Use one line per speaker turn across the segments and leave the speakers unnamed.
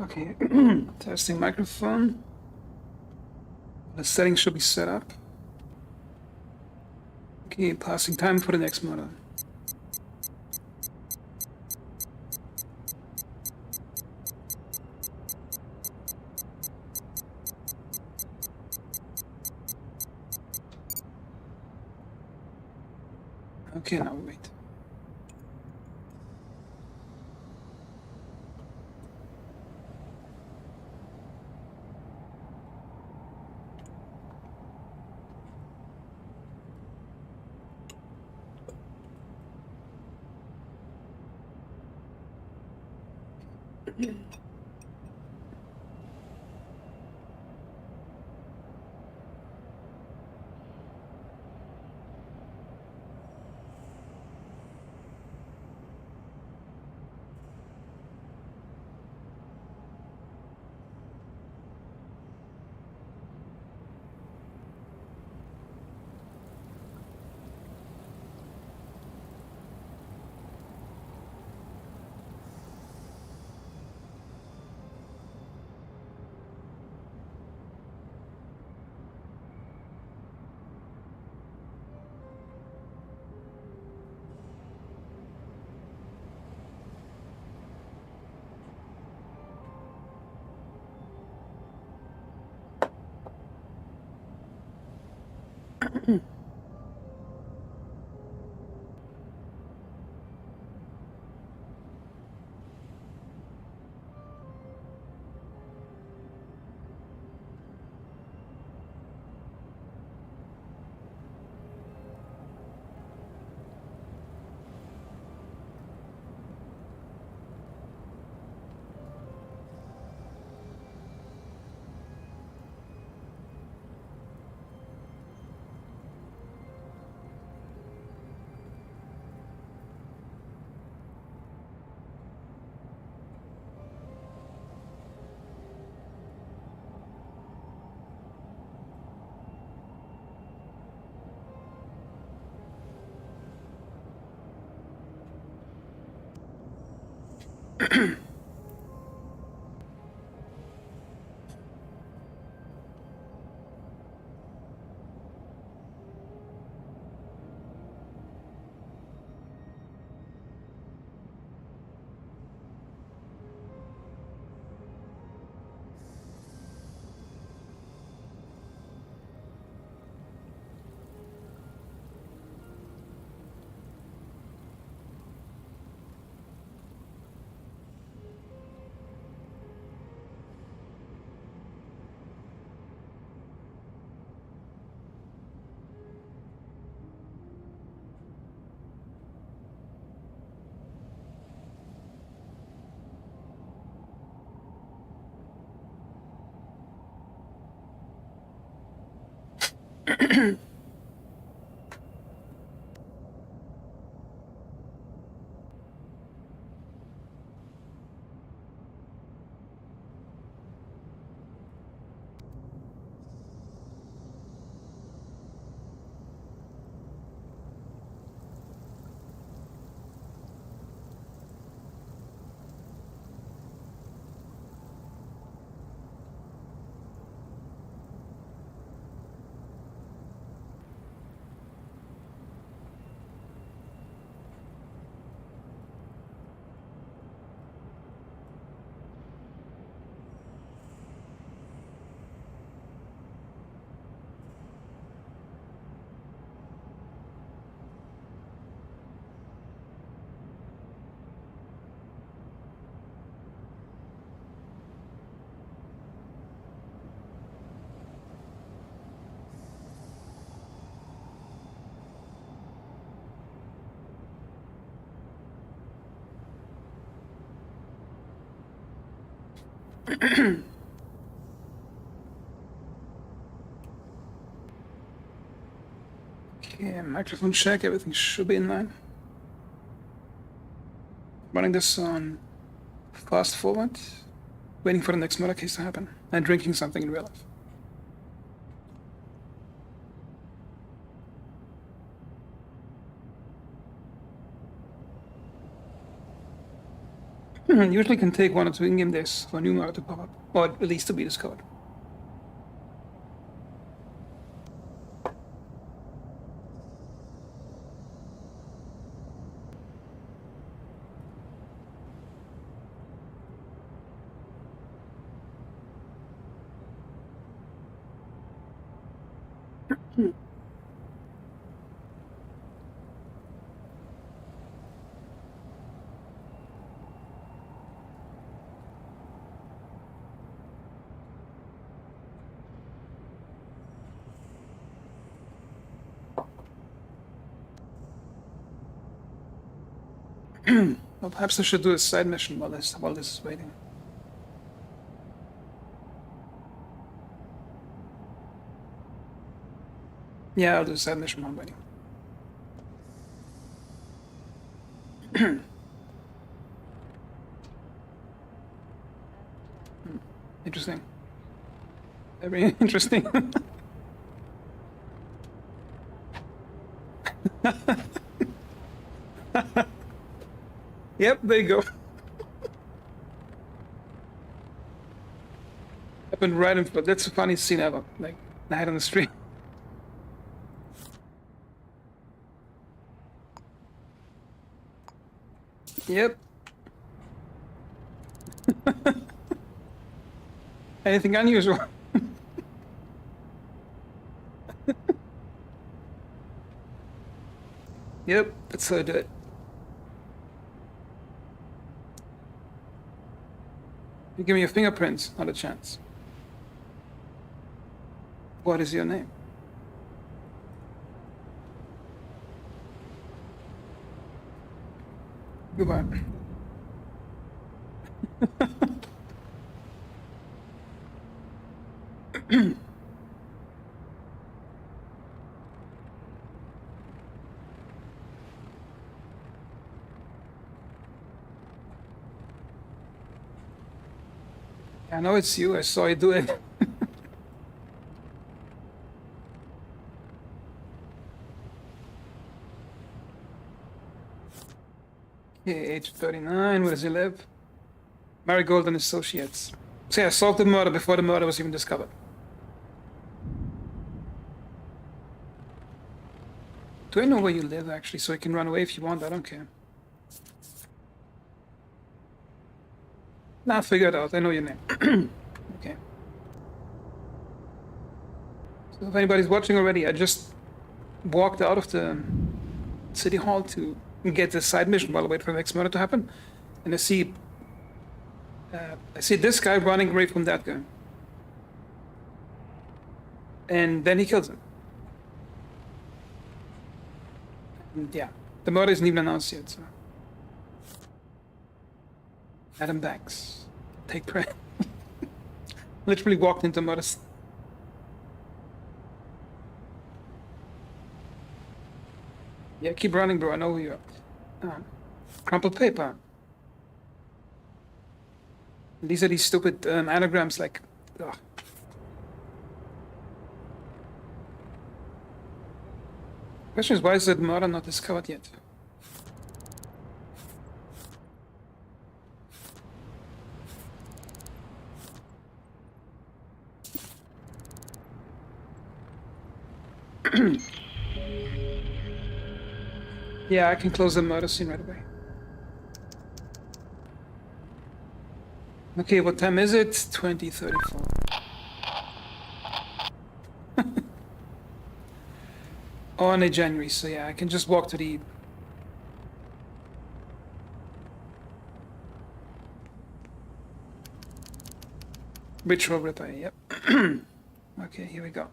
Okay, testing microphone. The settings should be set up. Okay, passing time for the next model. Okay, now we wait. Okay, microphone check, everything should be in line. Running this on fast forward, waiting for the next murder case to happen, and drinking something in real life. Usually can take 1 or 2 in-game days for a new murder to pop up, or at least to be discovered. Well, perhaps I should do a side mission while this is waiting. Yeah, I'll do a side mission while waiting. Interesting. Very interesting. Yep, there you go. Happened right in front. That's the funniest scene ever. Like, night on the street. Yep. Anything unusual? Yep, that's how I do it. You give me your fingerprints, not a chance. What is your name? Goodbye. I know it's you. I saw you do it. Okay, age 39. Where does he live? Marigold and Associates. So yeah, solved the murder before the murder was even discovered. Do I know where you live, actually, so I can run away if you want? I don't care. Nah, figure it out. I know your name. Okay. So if anybody's watching already, I just walked out of the city hall to get the side mission while I wait for the next murder to happen. And I see this guy running away from that guy. And then he kills him. And yeah, the murder isn't even announced yet, so. Adam Banks. Take prey. Literally walked into murder. Yeah, keep running, bro. I know who you are. Crumpled paper. These are these stupid anagrams, like. Ugh. Question is, why is the murder not discovered yet? Yeah, I can close the murder scene right away. Okay, what time is it? 20:34. On a January, so yeah, I can just walk to the ritual repair. Yep. Okay, here we go.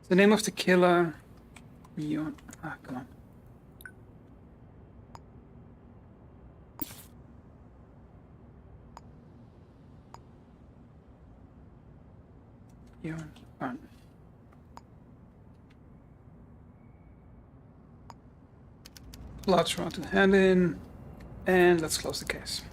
The name of the killer. Come on. Yeah. Fine. Large round to hand in, and let's close the case.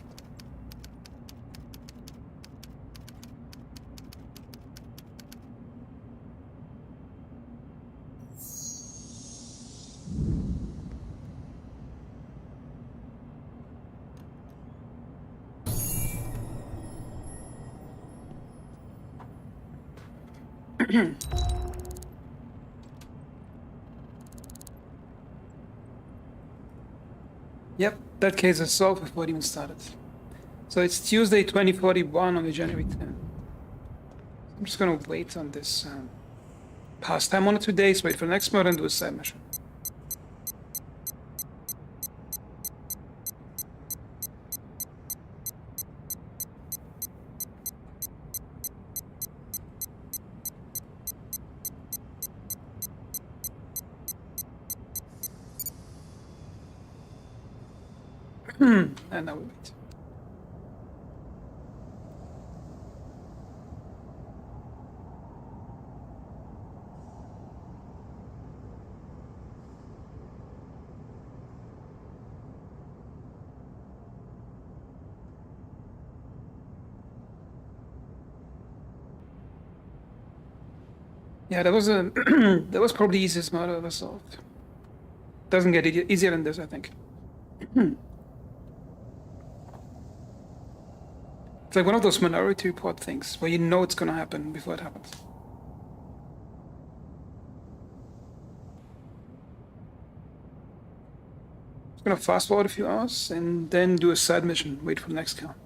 Yep, that case is solved before it even started. So it's Tuesday 2041 on the January 10th. I'm just gonna wait on this pastime 1 or 2 days, wait for the next murder and do a side mission. And now we wait. Yeah, that was a that was probably the easiest murder ever solved. Doesn't get easier than this, I think. It's like one of those Minority Report things where you know it's gonna happen before it happens. Just gonna fast forward a few hours and then do a side mission, wait for the next kill.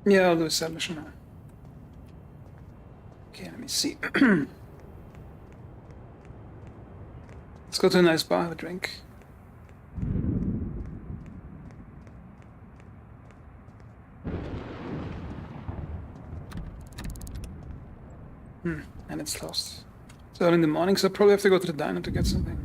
Yeah, I'll do a side mission now. Okay, let me see. Let's go to a nice bar, have a drink. And it's closed. It's early in the morning, so I'll probably have to go to the diner to get something.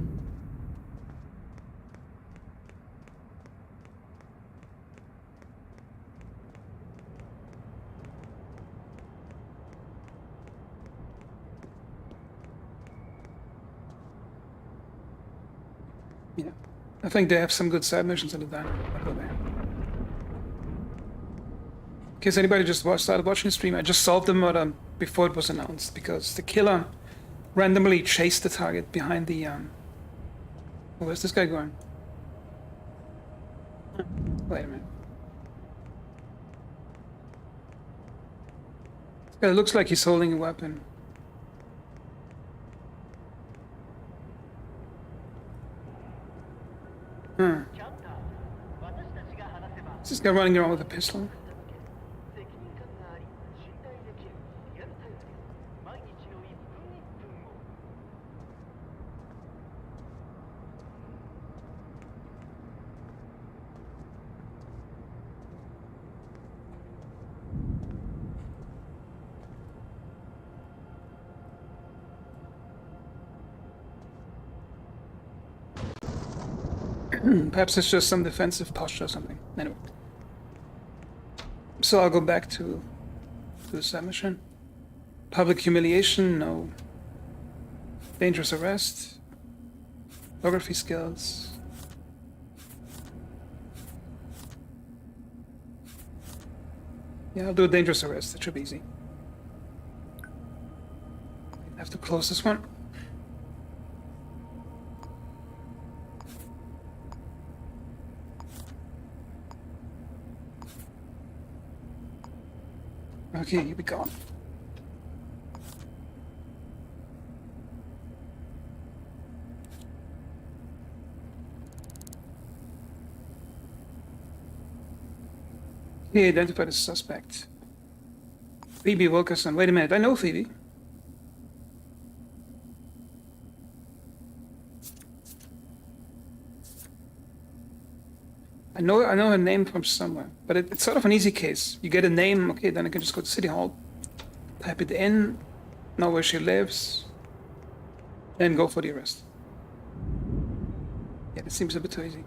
Yeah, I think they have some good side missions in the diner. I'll go there. In case anybody just started watching the stream, I just solved the murder before it was announced because the killer randomly chased the target behind the where's this guy going? Wait a minute. This guy looks like he's holding a weapon. Is this guy running around with a pistol? Perhaps it's just some defensive posture or something. Anyway. So I'll go back to the side mission. Public humiliation, no. Dangerous arrest. Photography skills. Yeah, I'll do a dangerous arrest. That should be easy. I have to close this one. Okay, you be gone. He identified as suspect. Phoebe Wilkerson. Wait a minute, I know Phoebe. I know her name from somewhere, but it's sort of an easy case. You get a name, okay, then I can just go to City Hall, type it in, know where she lives, then go for the arrest. Yeah, it seems a bit too easy.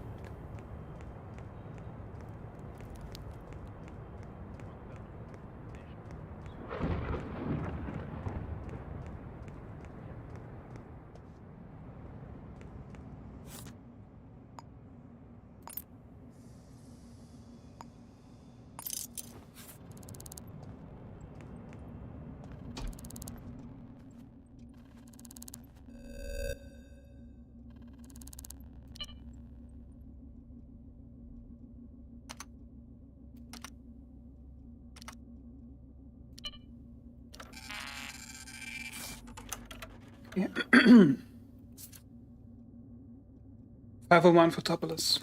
Yeah. 501 for Topolis.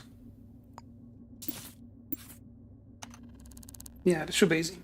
Yeah, this should be easy.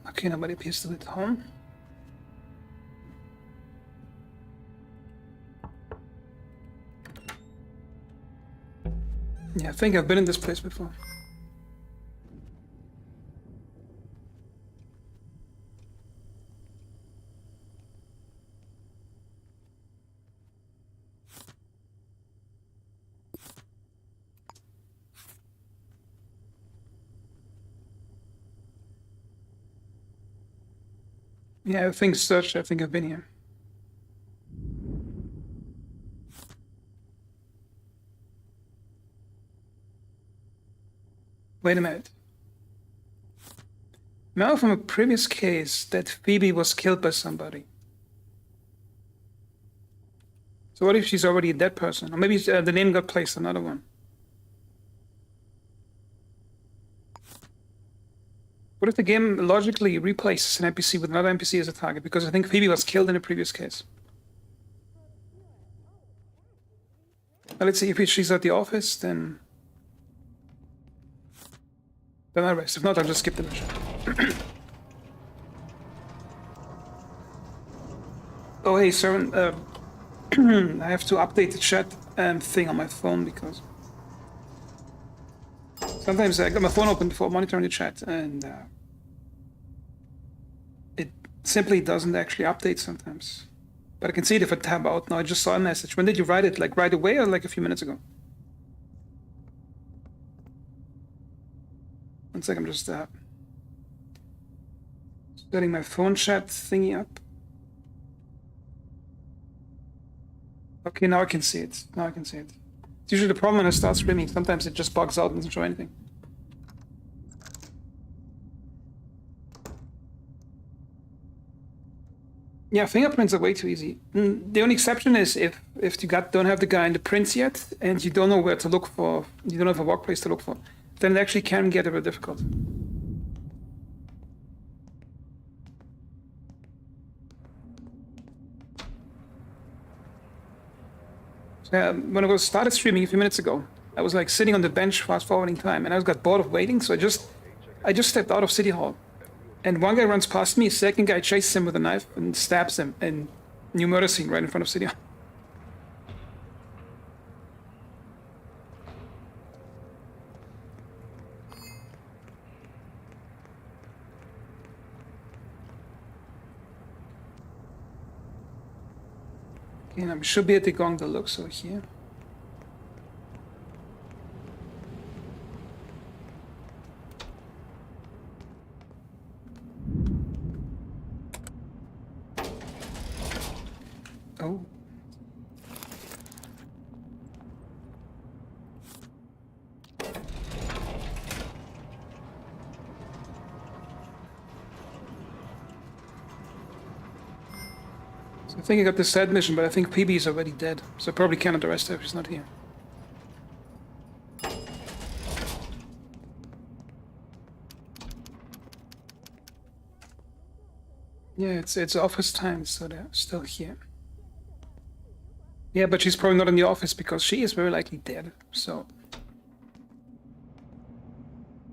Okay, nobody appears to be at home. Yeah, I think I've been in this place before. Yeah, everything's searched. I think I've been here. Wait a minute. Remember from a previous case that Phoebe was killed by somebody. So what if she's already a dead person? Or maybe the name got placed on another one. What if the game logically replaces an NPC with another NPC as a target? Because I think Phoebe was killed in a previous case. Now let's see if she's at the office, then I rest. If not, I'll just skip the mission. Oh, hey, Søren, I have to update the chat thing on my phone because sometimes I got my phone open before monitoring the chat and it simply doesn't actually update sometimes. But I can see it if I tab out. Now I just saw a message. When did you write it? Like right away or like a few minutes ago? One sec, I'm just setting my phone chat thingy up. Okay, now I can see it. Now I can see it. It's usually the problem when I start streaming. Sometimes it just bugs out and doesn't show anything. Yeah, fingerprints are way too easy. The only exception is if you don't have the guy in the prints yet, and you don't know where to look for, you don't have a workplace to look for, then it actually can get a bit difficult. When I started streaming a few minutes ago, I was like sitting on the bench fast forwarding time, and I got bored of waiting, so I just stepped out of City Hall. And one guy runs past me, second guy chases him with a knife and stabs him, and new murder scene right in front of City Hall. Okay, I should be at the Gong Deluxe over here. Oh. So I think I got the sad mission, but I think PB is already dead, so I probably cannot arrest her if she's not here. Yeah, it's office time, so they're still here. Yeah, but she's probably not in the office because she is very likely dead, so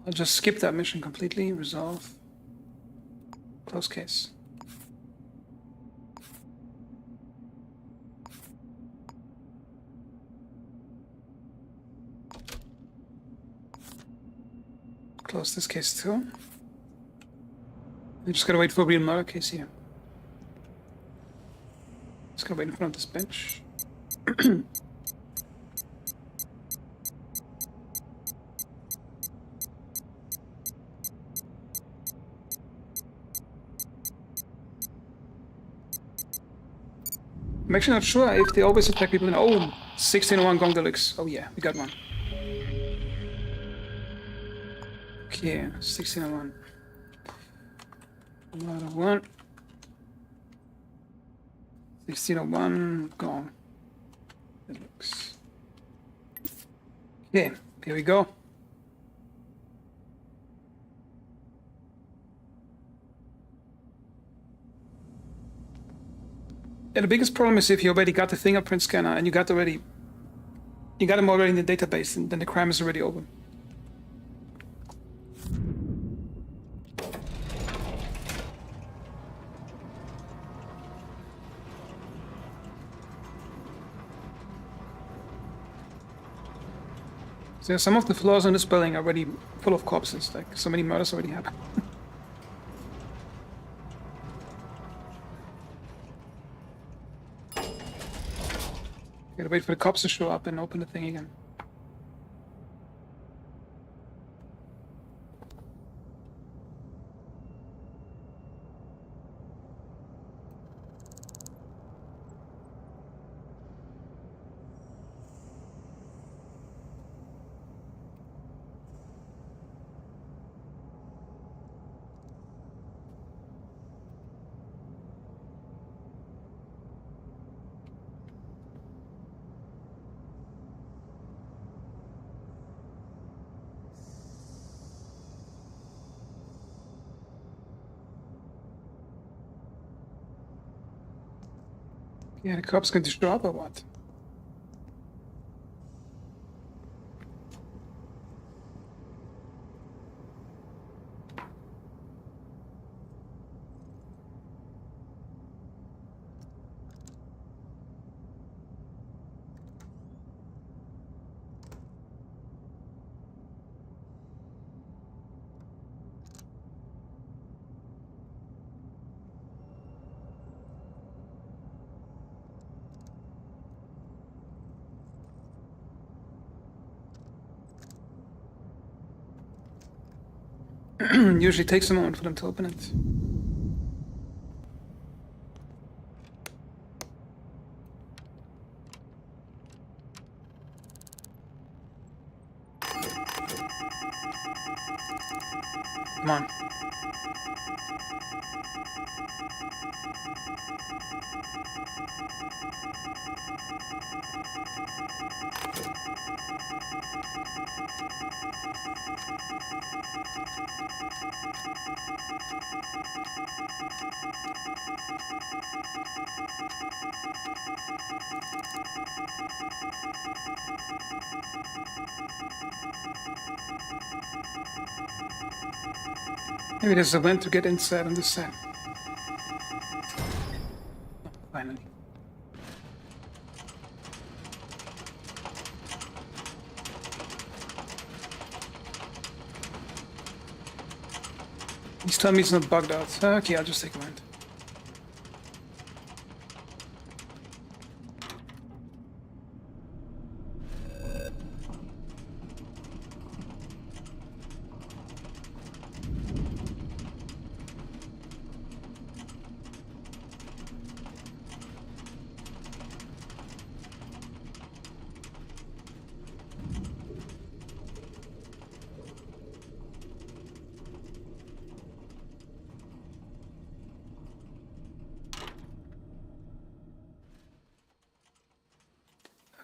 I'll just skip that mission completely, resolve, close case. Close this case too. I just gotta wait for a real murder case here. Just gotta wait in front of this bench. I'm actually not sure if they always attack people in. Oh, 1601 Gong Deluxe. Oh yeah, we got one. Okay, 1601. Another one. 1601 Gong Deluxe. Okay, here we go. Yeah, the biggest problem is if you already got the fingerprint scanner and you got them already in the database, and then the crime is already open. So some of the floors in this building are already full of corpses, like so many murders already happened. Gotta wait for the cops to show up and open the thing again. Yeah, the cops going to show up or what? Usually takes a moment for them to open it. Come on. Maybe there's a vent to get inside on this side. Oh, finally. Please tell me it's not bugged out. Okay, I'll just take a vent.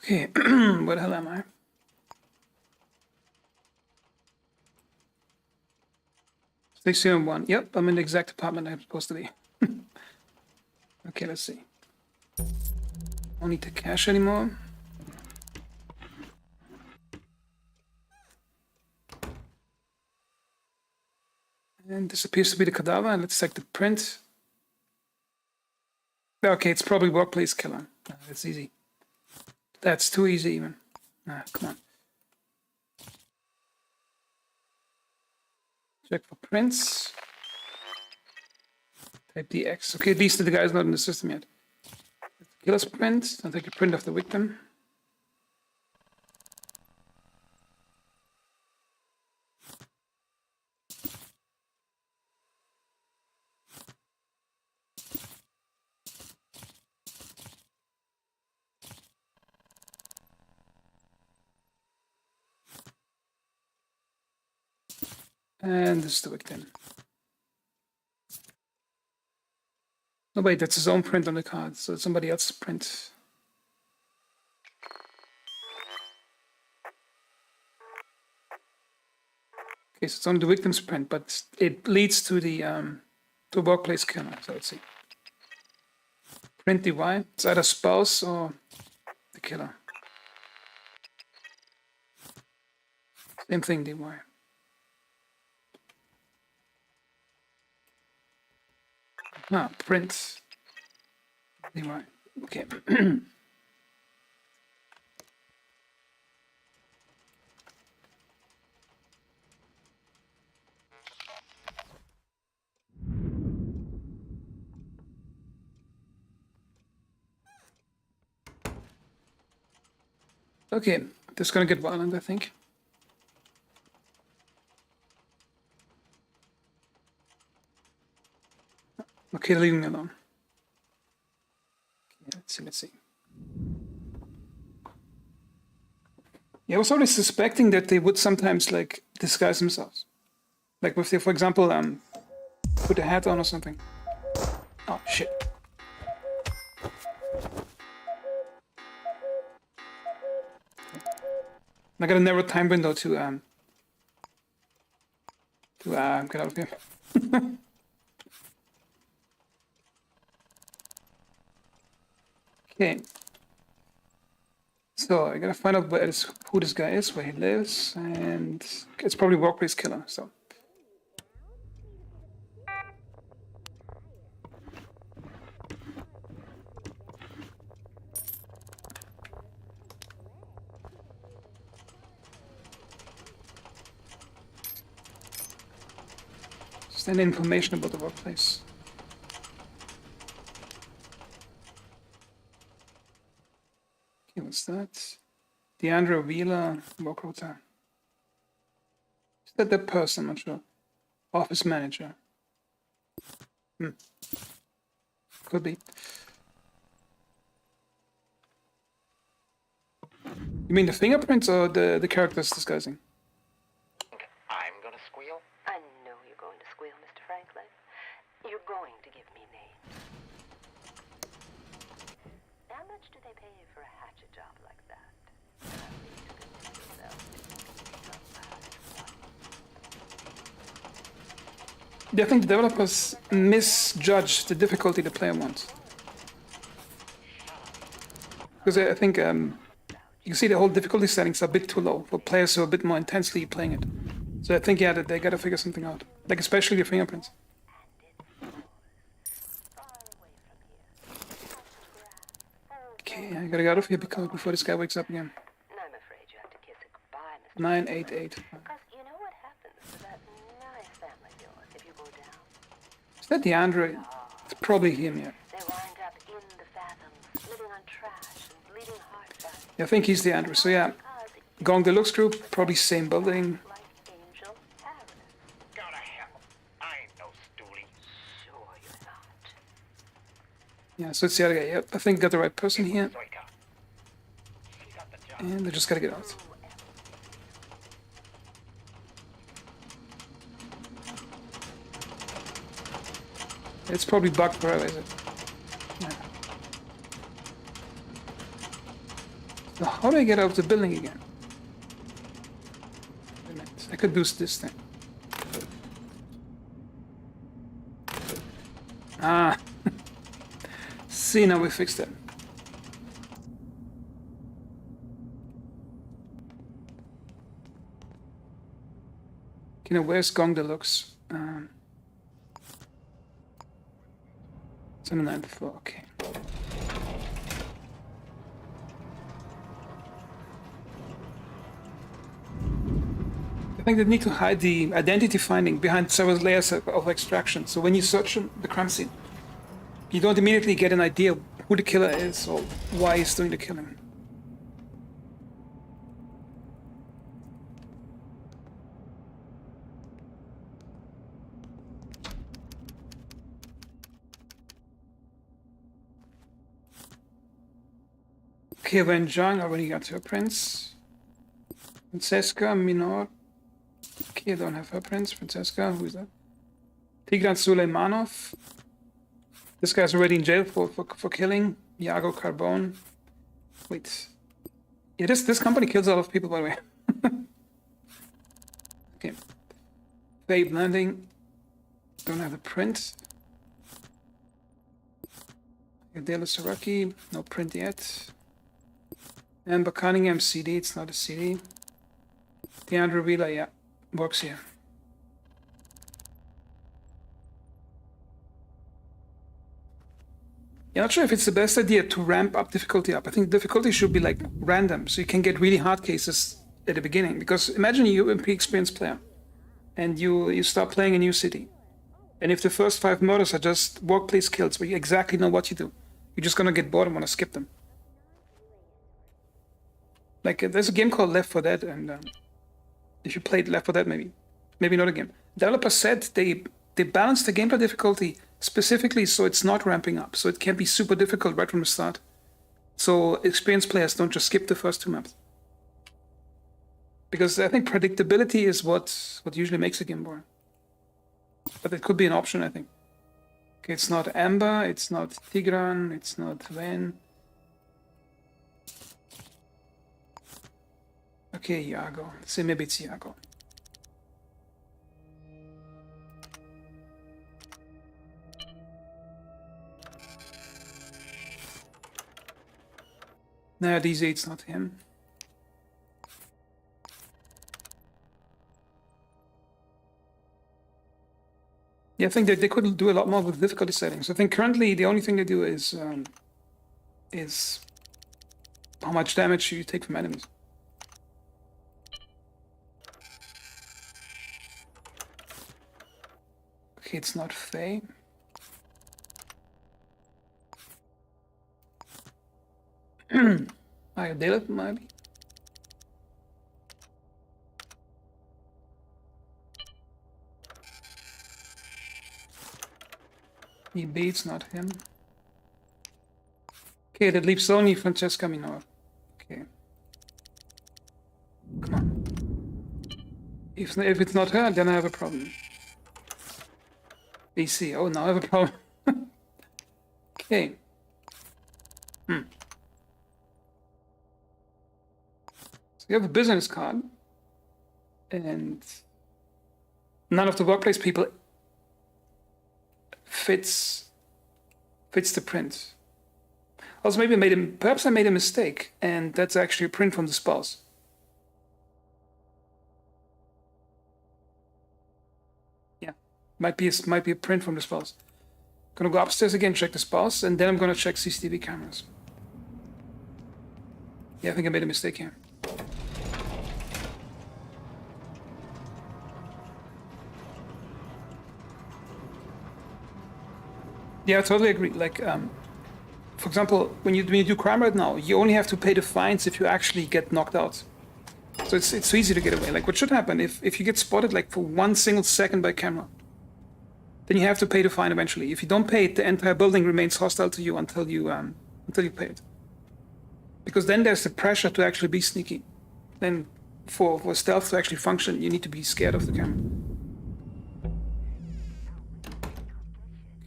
Okay, where the hell am I? Six zero one. Yep, I'm in the exact apartment I'm supposed to be. Okay, let's see. Don't need the cash anymore. And this appears to be the cadaver. Let's check the print. Okay, it's probably workplace killer. That's easy. That's too easy even. Come on. Check for prints. Type DX. Okay, at least the guy's not in the system yet. Killer's print. I'll take a print of the victim. And this is the victim. No, wait, that's his own print on the card, so it's somebody else's print. Okay, so it's on the victim's print, but it leads to the workplace killer. So let's see. Print DY. It's either spouse or the killer. Same thing, DY. Print DY. Okay. Okay, this is gonna get violent, I think. Okay, leaving me alone. Okay, let's see. Yeah, I was already suspecting that they would sometimes like disguise themselves. Like if they, for example, put a hat on or something. Oh shit. I got a narrow time window to get out of here. Okay. So I gotta find out who this guy is, where he lives, and it's probably workplace killer. So. Just any information about the workplace. Okay, what's that? Deandra Wheeler, work rota. Is that the person? I'm not sure. Office manager. Could be. You mean the fingerprints or the characters disguising?
for a hatchet job like that.
I think the developers misjudge the difficulty the player wants. Because I think you see the whole difficulty settings are a bit too low for players who are a bit more intensely playing it. So I think, yeah, that they gotta figure something out. Like, especially the fingerprints. Okay, I gotta get out of here before this guy wakes up again.
I'm afraid you have to kiss it goodbye, Mr.
988.
Because you know what happens to that nice family of yours if you go down?
Is that the Android? It's probably him, yeah.
They wind up in the fathoms, living on trash and bleeding heart value.
Yeah, I think he's the Android. So yeah, Gong Deluxe Group, probably same building.
Like Angel Harris.
Go to hell. I ain't no stoolie.
Sure you're not.
Yeah, so it's the other guy. Yep, I think got the right person here.
Wake up. She got the job.
And I just gotta get out. It's probably bugged forever, is it? Yeah. So how do I get out of the building again? Wait a minute, I could do this thing. Ah. See, now we fixed it. Okay, now where's Gong Deluxe? It's on the 9th floor, okay. I think they need to hide the identity finding behind several layers of extraction. So when you search the crime scene, you don't immediately get an idea who the killer is or why he's doing the killing. Okay, Wen Zhang already got her prints. Francesca Minor. Okay, I don't have her prints. Francesca, who is that? Tigran Suleimanov. This guy's already in jail for killing. Iago Carbone. Wait. Yeah, this company kills a lot of people, by the way. Okay. Faye Blending. Don't have a print. Adela Saraki. No print yet. Amber Cunningham CD. It's not a CD. Deandra Wheeler, yeah. Works here. Yeah, not sure if it's the best idea to ramp up difficulty up. I think difficulty should be like random, so you can get really hard cases at the beginning. Because imagine you're a pre-experienced player, and you start playing a new city, and if the first 5 murders are just workplace kills where you exactly know what you do, you're just gonna get bored and want to skip them. Like there's a game called Left 4 Dead, and if you played Left 4 Dead, maybe not a game. Developers said they balanced the gameplay difficulty specifically so it's not ramping up, so it can be super difficult right from the start. So experienced players don't just skip the first 2 maps. Because I think predictability is what usually makes a game boring. But it could be an option, I think. Okay, it's not Amber, it's not Tigran, it's not Wen. Okay, Iago. Let's say maybe it's Iago. Nah, DZ, it's not him. Yeah, I think they could do a lot more with difficulty settings. I think currently the only thing they do is how much damage you take from enemies. Okay, it's not Faye. I did it, maybe. He beats, not him. Okay, that leaves only Francesca Minor. Okay. Come on. If it's not her, then I have a problem. BC. Oh, now I have a problem. Okay. So you have a business card, and none of the workplace people fits the print. Also, maybe perhaps I made a mistake, and that's actually a print from the spouse. Yeah, might be a print from the spouse. Gonna go upstairs again, check the spouse, and then I'm gonna check CCTV cameras. Yeah, I think I made a mistake here. Yeah, I totally agree. Like, for example, when you do crime right now, you only have to pay the fines if you actually get knocked out. So it's so easy to get away. Like, what should happen if you get spotted like for 1 single second by camera, then you have to pay the fine eventually. If you don't pay it, the entire building remains hostile to you until you pay it. Because then there's the pressure to actually be sneaky. Then for stealth to actually function, you need to be scared of the camera.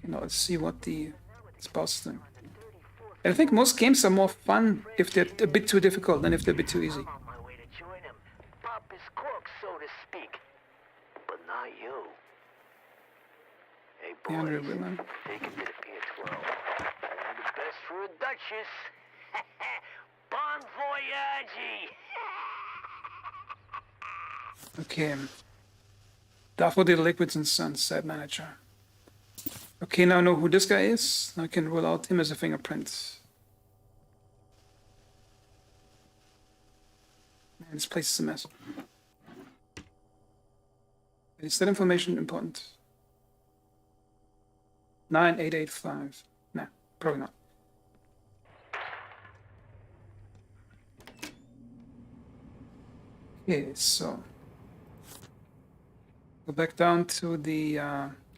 Now let's see what the spouse is doing. And I think most games are more fun if they're a bit too difficult than if they're a bit too easy.
I'm on my way to join him. Pop his cork, so to speak. But not you. Hey,
Yeah,
boys,
really, man.
take it to the Pier 12. Only the best for a Duchess. Bon voyage!
Okay. Daffodil Liquids and Sons, site manager. Okay, now I know who this guy is. Now I can rule out him as a fingerprint. Man, this place is a mess. Is that information important? 9885. Nah, probably not. Okay, so go back down to the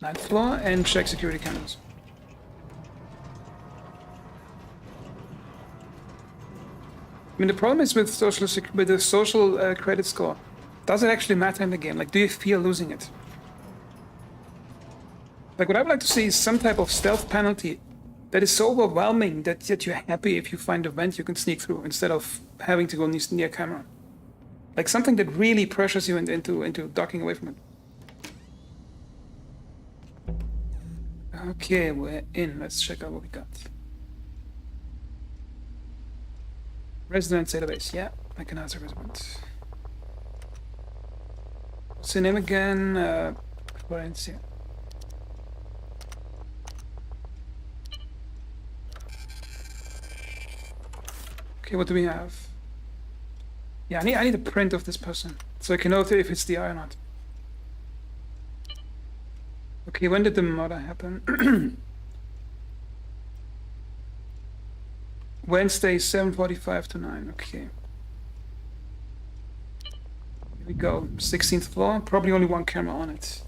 9th floor and check security cameras. I mean, the problem is with the social credit score. Does it actually matter in the game? Like, do you fear losing it? Like, what I would like to see is some type of stealth penalty that is so overwhelming that you're happy if you find a vent you can sneak through instead of having to go near camera. Like something that really pressures you into ducking away from it. Okay, we're in. Let's check out what we got. Resident database. Yeah, I can answer resident. What's the name again? Florencia. Okay, what do we have? Yeah, I need a print of this person so I can know if it's the eye or not. Okay, when did the murder happen? Wednesday, 7:45 to 9. Okay. Here we go. 16th floor. Probably only one camera on it.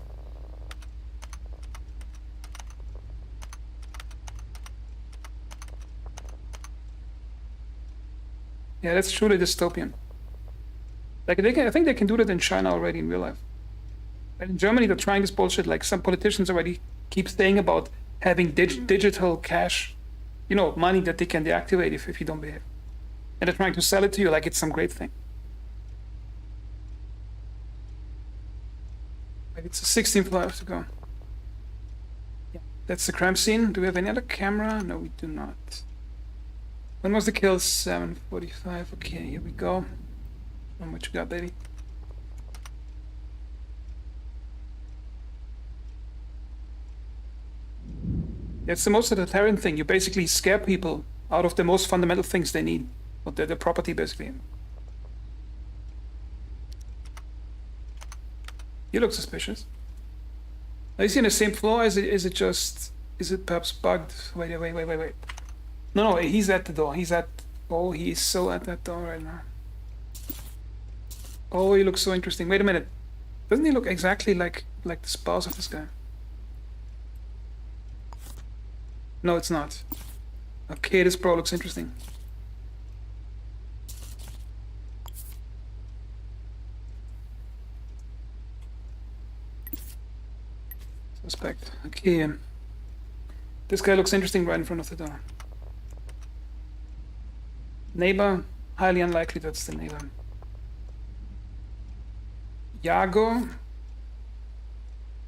Yeah, that's truly dystopian. Like I think they can do that in China already in real life. And in Germany, they're trying this bullshit. Like some politicians already keep saying about having digital cash, you know, money that they can deactivate if you don't behave. And they're trying to sell it to you like it's some great thing. Maybe it's the 16th floor to go. Yeah, that's the crime scene. Do we have any other camera? No, we do not. When was the kill? 7:45. Okay, here we go. How much you got, baby? It's the most totalitarian thing. You basically scare people out of the most fundamental things they need, or their property, basically. You look suspicious. Is he on the same floor? Is it perhaps bugged? Wait. No, he's at the door. He's so at that door right now. Oh, he looks so interesting. Wait a minute. Doesn't he look exactly like the spouse of this guy? No, it's not. Okay, this bro looks interesting. Suspect. Okay. This guy looks interesting right in front of the door. Neighbor, highly unlikely that's the neighbor. Yago.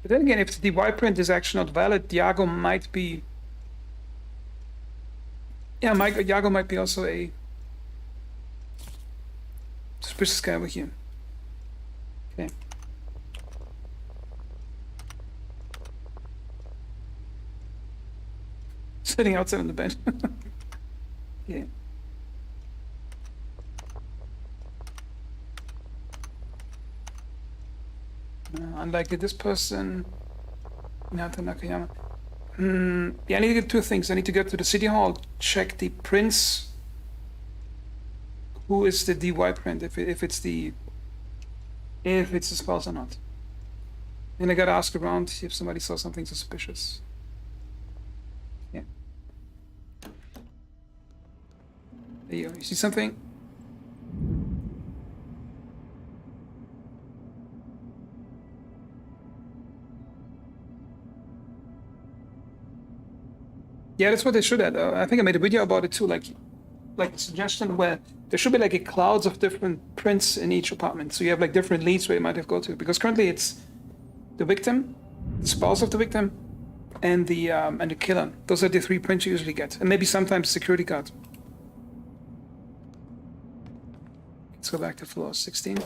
But then again, if the DY print is actually not valid, Yago might be. Yeah, Yago might be also a suspicious guy over here. Okay. Sitting outside on the bench. Yeah. Unlikely this person. Hinata Nakayama. Yeah, I need to get two things. I need to get to the city hall, check the prince. Who is the DY print? If it's the spouse or not. And I gotta ask around if somebody saw something suspicious. Yeah. There you go. You see something? Yeah, that's what they should have. I think I made a video about it too, like a suggestion where there should be like a clouds of different prints in each apartment. So you have like different leads where you might have go to. Because currently it's the victim, the spouse of the victim, and the killer. Those are the three prints you usually get. And maybe sometimes security guard. Let's go back to floor 16.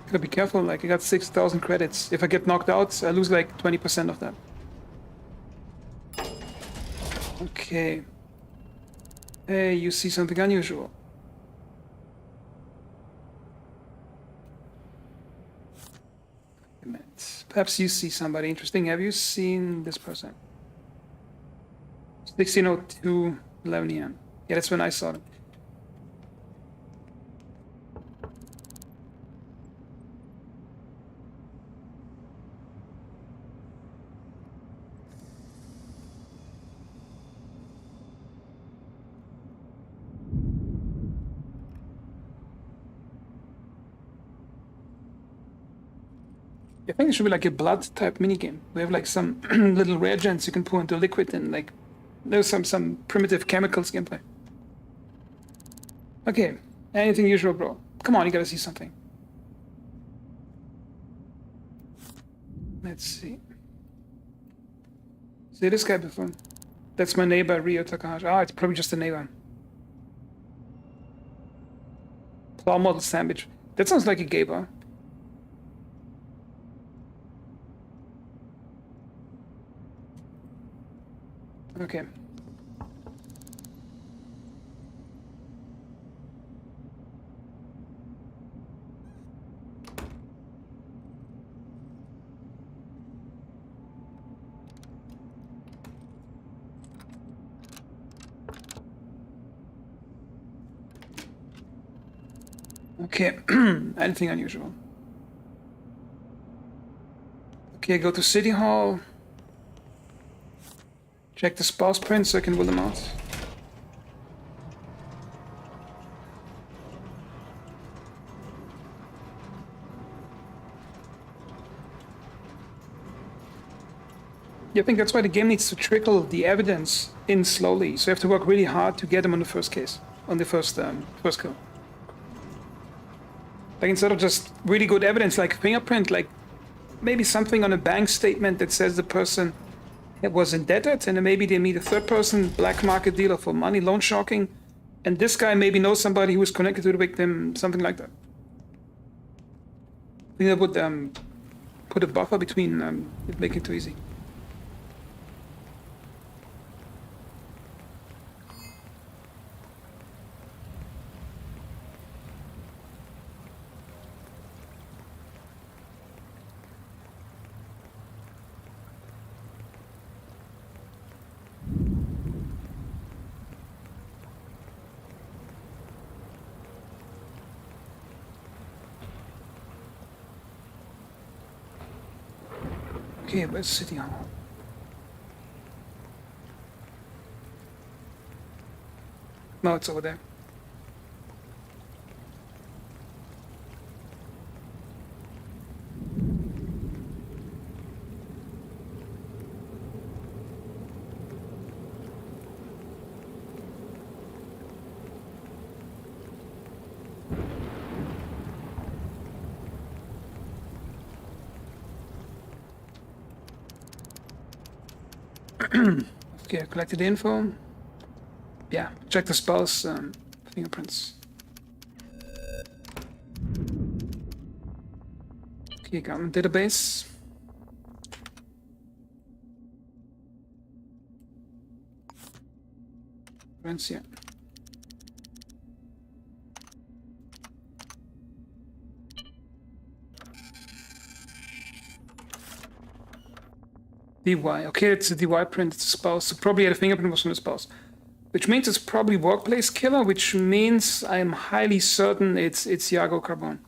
Gotta be careful, like I got 6,000 credits. If I get knocked out, I lose like 20% of that. Okay. Hey, you see something unusual. Perhaps you see somebody interesting. Have you seen this person? 1602, 11 a.m. Yeah, that's when I saw them. I think it should be like a blood type minigame. We have like some little reagents you can pour into liquid and like there's some primitive chemicals gameplay. Okay, anything usual, bro? Come on, you gotta see something. Let's see. See this guy before? That's my neighbor, Ryo Takahashi. Ah, it's probably just a neighbor. Plow model sandwich. That sounds like a gay bar. Okay. Okay, anything unusual? Okay, go to City Hall. Check the spouse print so I can rule them out. Yeah, I think that's why the game needs to trickle the evidence in slowly. So you have to work really hard to get them on the first case, on the first kill. Like instead of just really good evidence like fingerprint, like maybe something on a bank statement that says the person was indebted, and then maybe they meet a third person, black market dealer for money, loan sharking, and this guy maybe knows somebody who is connected to the victim, something like that. I think that would put a buffer between it, make it too easy. Okay, where's City Hall? No, it's over there. Okay, I collected the info. Yeah, check the spouse fingerprints. Okay, government database. Friends, yeah. DY. Okay, it's a DY print, it's a spouse. So probably the fingerprint was from the spouse. Which means it's probably workplace killer, which means I'm highly certain it's Iago Carbone.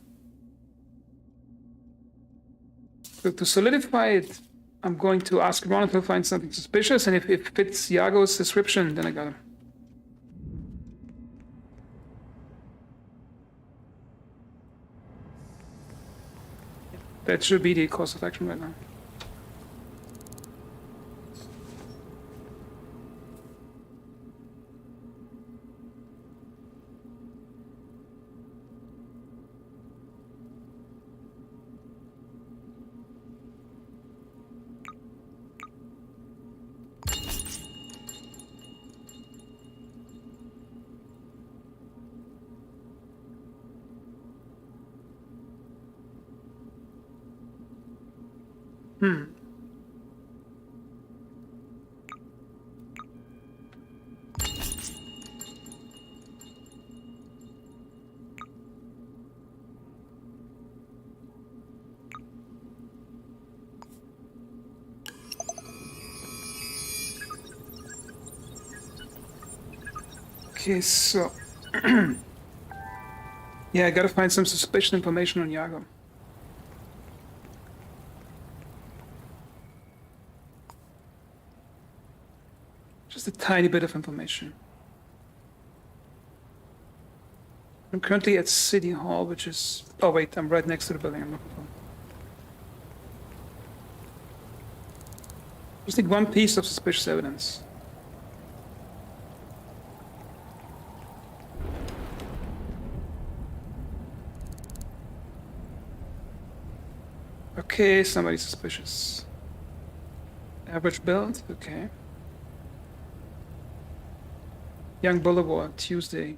So to solidify it, I'm going to ask Ron to find something suspicious, and if it fits Iago's description, then I got him. That should be the course of action right now. Okay, so yeah, I gotta find some suspicious information on Iago. Just a tiny bit of information. I'm currently at City Hall, which is... Oh wait, I'm right next to the building I'm looking for. Just need one piece of suspicious evidence. Okay, somebody suspicious. Average build, okay. Young Boulevard, Tuesday.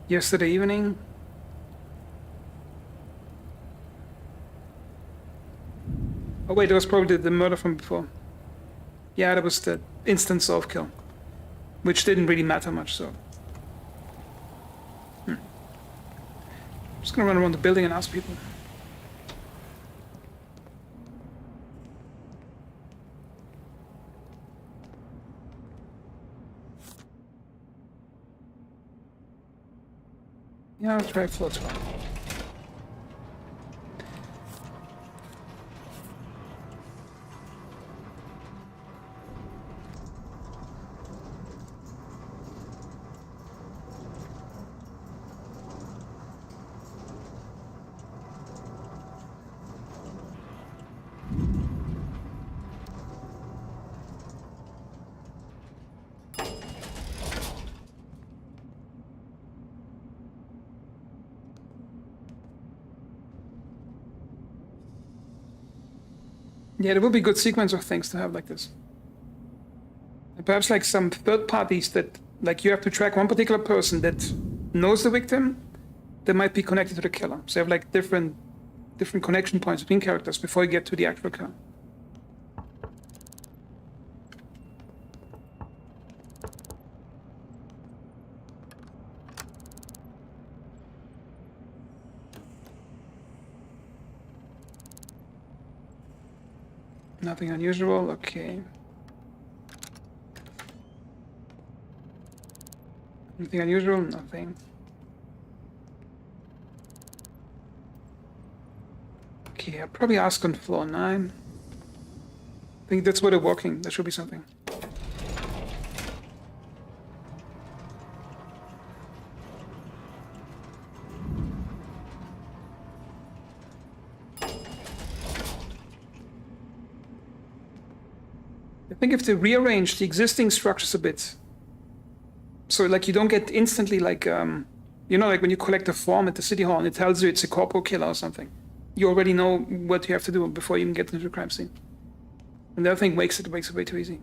Yesterday evening. Oh wait, that was probably the murder from before. Yeah, that was the instant solve kill. Which didn't really matter much, so. I'm just gonna run around the building and ask people. Yeah, I'll try floor 12. Yeah, there would be a good sequence of things to have like this. And perhaps like some third parties that, like you have to track one particular person that knows the victim that might be connected to the killer. So you have like different connection points between characters before you get to the actual killer. Nothing unusual, okay. Anything unusual? Nothing. Okay, I'll probably ask on floor 9. I think that's where they're walking. There should be something. I think if they rearrange the existing structures a bit, so like you don't get instantly like, you know, like when you collect a form at the city hall and it tells you it's a corporal killer or something, you already know what you have to do before you even get into the crime scene. And the other thing makes it way too easy.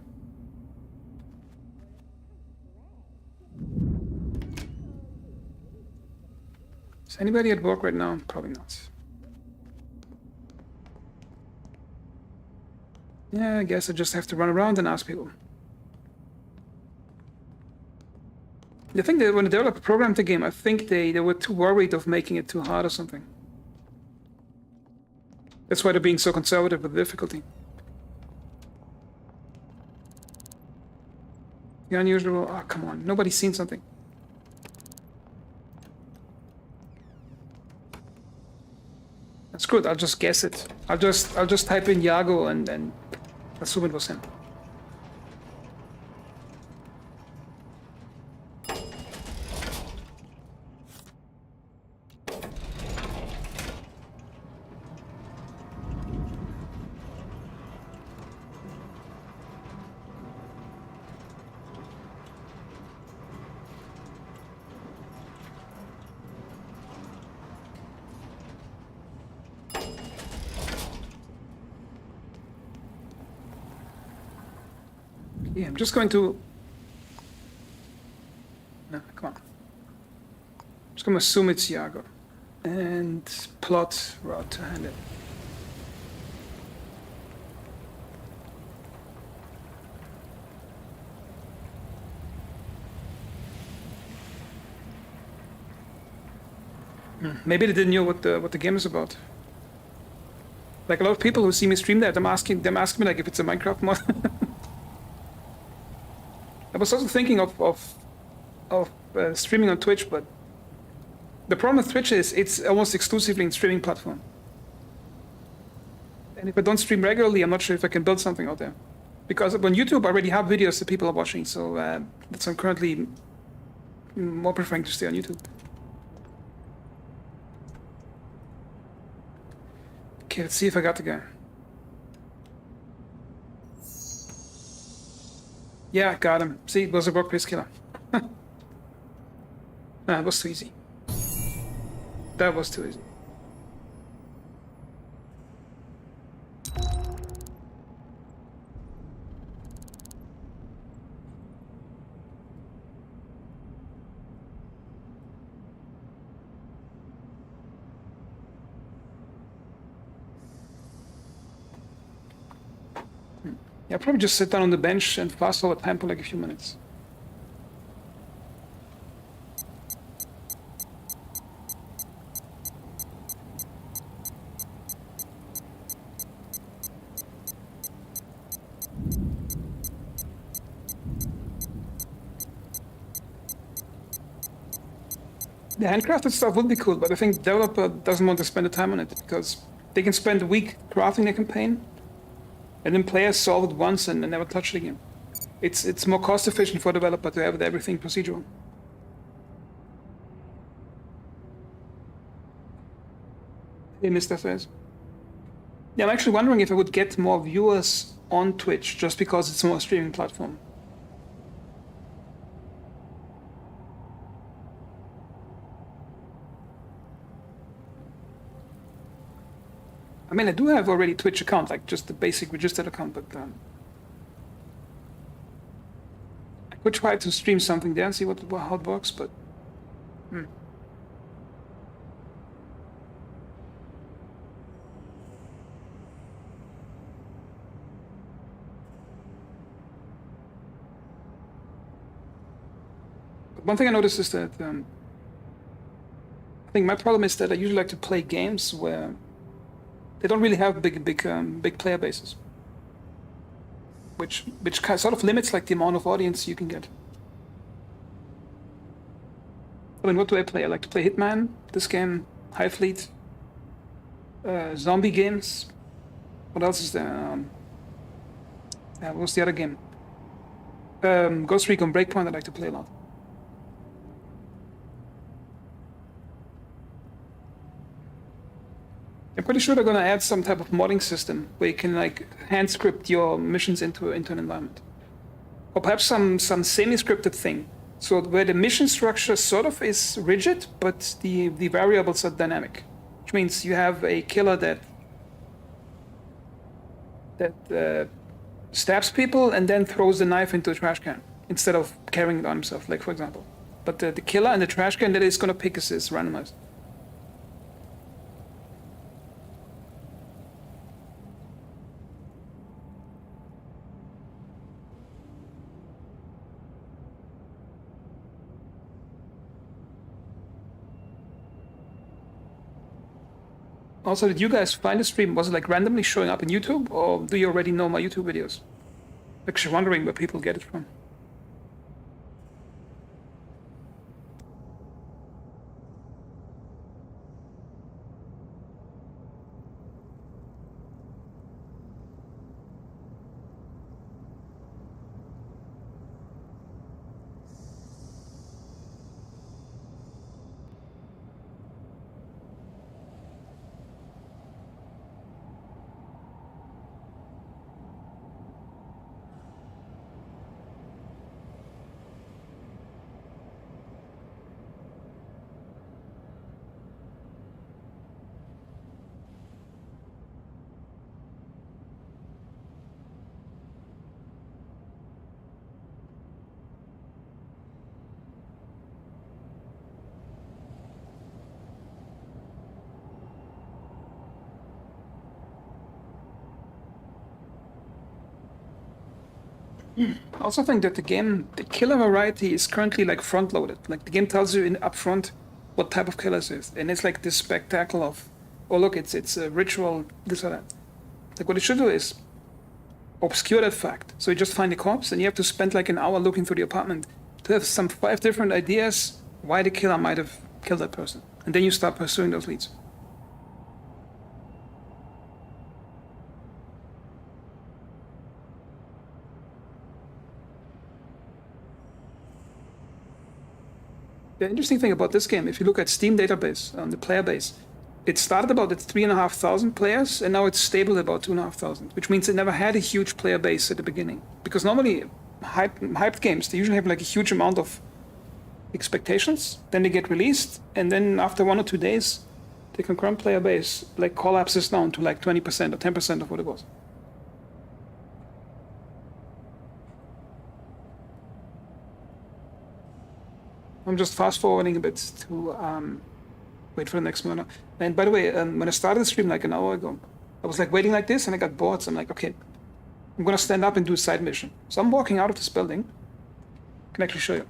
Is anybody at work right now? Probably not. Yeah, I guess I just have to run around and ask people. The thing that when the developer programmed the game, I think they were too worried of making it too hard or something. That's why they're being so conservative with the difficulty. The unusual. Oh, come on! Nobody's seen something. That's good. I'll just guess it. I'll just type in Yago and assume it was him. Yeah, I'm just going to... No, come on. I'm just going to assume it's Yago. And plot route to hand it. Maybe they didn't know what the game is about. Like a lot of people who see me stream that, them asking me like if it's a Minecraft mod. I was also thinking of streaming on Twitch, but the problem with Twitch is it's almost exclusively a streaming platform. And if I don't stream regularly, I'm not sure if I can build something out there. Because on YouTube, I already have videos that people are watching, so that's I'm currently more preferring to stay on YouTube. Okay, let's see if I got the guy. Yeah, got him. See, it was a workplace killer. It was too easy. That was too easy. Yeah, I'll probably just sit down on the bench and fast forward time for like a few minutes. The handcrafted stuff would be cool, but I think the developer doesn't want to spend the time on it because they can spend a week crafting the campaign, and then players solve it once and never touch it again. It's more cost efficient for a developer to have everything procedural. Hey, Mr. Fez. Yeah, I'm actually wondering if I would get more viewers on Twitch just because it's a more streaming platform. I mean, I do have already Twitch account, like just the basic registered account, but I could try to stream something there and see how it works, but one thing I noticed is that I think my problem is that I usually like to play games where they don't really have big player bases, which kind of sort of limits like the amount of audience you can get. I mean, what do I play? I like to play Hitman, this game, High Fleet, zombie games. What else is there? What was the other game? Ghost Recon Breakpoint I like to play a lot. I'm pretty sure they're gonna add some type of modding system where you can like hand script your missions into an environment, or perhaps some semi-scripted thing, so where the mission structure sort of is rigid, but the variables are dynamic, which means you have a killer that stabs people and then throws the knife into a trash can instead of carrying it on himself, like for example. But the killer and the trash can that is gonna pick is randomized. Also, did you guys find the stream? Was it like randomly showing up in YouTube, or do you already know my YouTube videos? Actually wondering where people get it from. I also think that the killer variety is currently like front loaded. Like the game tells you up front what type of killers it is, and it's like this spectacle of, oh look, it's a ritual, this or that. Like what it should do is obscure that fact. So you just find the corpse, and you have to spend like an hour looking through the apartment to have some 5 different ideas why the killer might have killed that person, and then you start pursuing those leads. The interesting thing about this game, if you look at Steam database on the player base, it started about at 3,500 players, and now it's stable at about 2,500, which means it never had a huge player base at the beginning. Because normally, hyped games, they usually have like a huge amount of expectations, then they get released, and then after 1 or 2 days, the concurrent player base like collapses down to like 20% or 10% of what it was. I'm just fast forwarding a bit to wait for the next murder. And by the way, when I started the stream like an hour ago, I was like waiting like this, and I got bored. So I'm like, okay, I'm gonna stand up and do a side mission. So I'm walking out of this building. I can actually show you.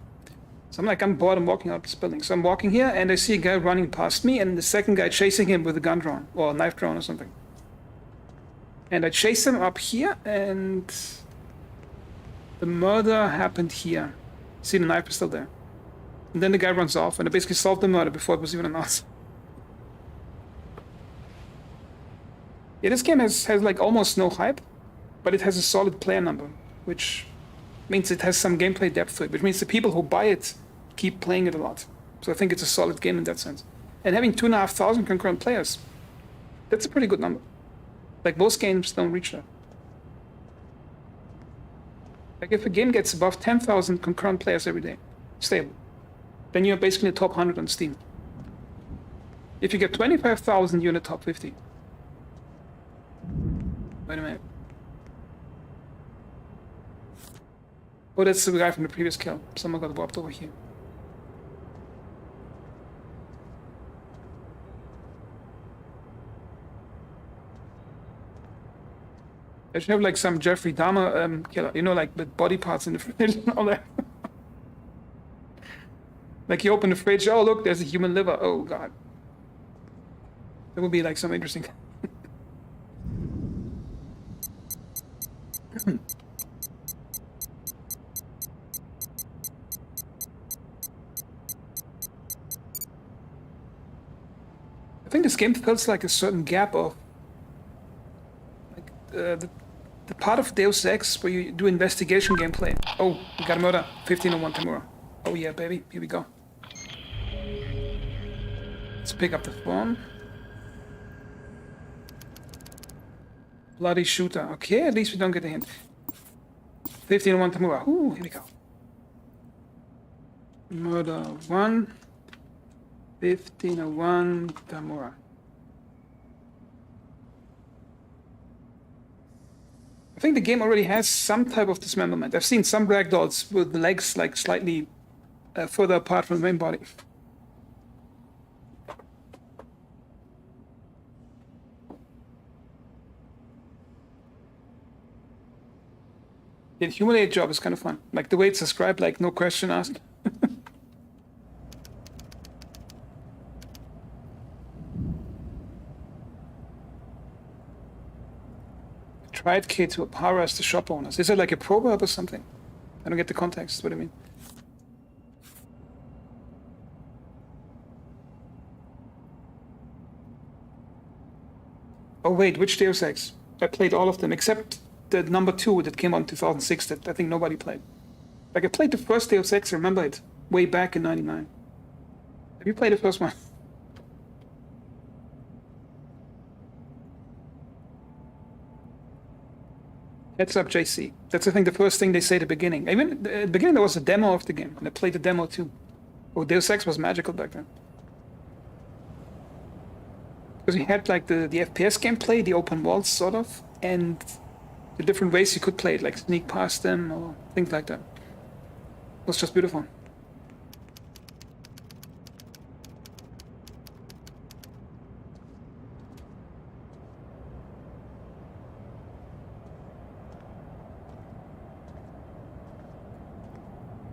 So I'm bored. I'm walking out of this building. So I'm walking here, and I see a guy running past me, and the second guy chasing him with a gun drawn or a knife drawn or something. And I chased him up here, and the murder happened here. See, the knife is still there. And then the guy runs off, and I basically solved the murder before it was even announced. Yeah, this game has like almost no hype, but it has a solid player number, which means it has some gameplay depth to it, which means the people who buy it keep playing it a lot. So I think it's a solid game in that sense. And having 2,500 concurrent players, that's a pretty good number. Like most games don't reach that. Like if a game gets above 10,000 concurrent players every day, stable, then you're basically in the top 100 on Steam. If you get 25,000, you're in the top 50. Wait a minute. Oh, that's the guy from the previous kill. Someone got warped over here. I should have like some Jeffrey Dahmer killer, you know, like with body parts in the fridge and all that. Like you open the fridge, oh look, there's a human liver. Oh god. That would be like some interesting. I think this game feels like a certain gap of like the part of Deus Ex where you do investigation gameplay. Oh, we got a murder. 1501 Tamura. Oh yeah, baby. Here we go. Let's pick up the phone. Bloody shooter. Okay, at least we don't get a hint. 1501 Tamura. Ooh, here we go. Murder 1. 1501 Tamura. I I think the game already has some type of dismemberment. I've seen some ragdolls with the legs like slightly further apart from the main body. The humiliate job is kind of fun. Like the way it's described, like no question asked. Tried K to harass the shop owners. Is it like a proverb or something? I don't get the context. What do you mean? Oh wait, which Deus Ex? I played all of them except the number 2 that came out in 2006 that I think nobody played. Like I played the first Deus Ex, I remember it, way back in 99. Have you played the first one? Heads up, JC. That's, I think, the first thing they say at the beginning. Even at the beginning, there was a demo of the game, and I played the demo too. Oh, Deus Ex was magical back then. Because we had like the FPS gameplay, the open world sort of, and the different ways you could play it, like sneak past them or things like that. It was just beautiful.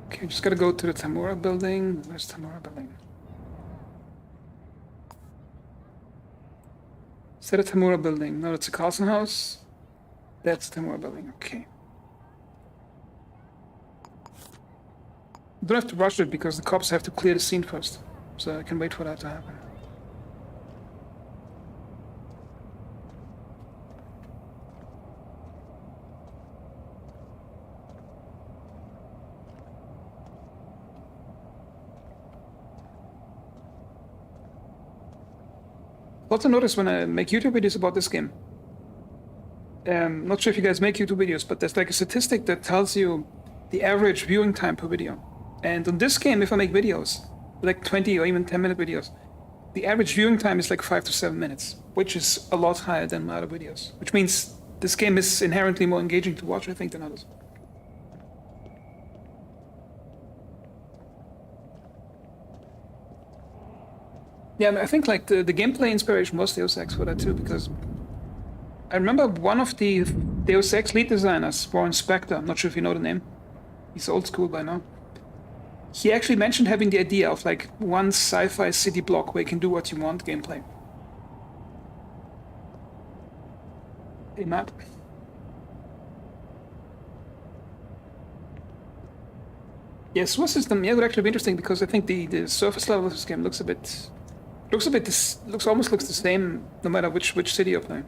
Okay, just gotta go to the Tamura building. Where's Tamura building? Is that a Tamura building? No, it's a Carlson house. That's the Tamura building, okay. Don't have to rush it because the cops have to clear the scene first. So I can wait for that to happen. Lots of notice when I make YouTube videos about this game. Not sure if you guys make YouTube videos, but there's like a statistic that tells you the average viewing time per video. And on this game, if I make videos, like 20 or even 10-minute videos, the average viewing time is like 5 to 7 minutes, which is a lot higher than my other videos. Which means this game is inherently more engaging to watch, I think, than others. Yeah, I think like the gameplay inspiration was Deus Ex for that too, because I remember one of the Deus Ex lead designers, Warren Spector, I'm not sure if you know the name, he's old school by now. He actually mentioned having the idea of like one sci-fi city block where you can do what you want gameplay. Hey Matt. Yeah, Sewer System, yeah, it would actually be interesting because I think the surface level of this game looks almost the same no matter which city you're playing.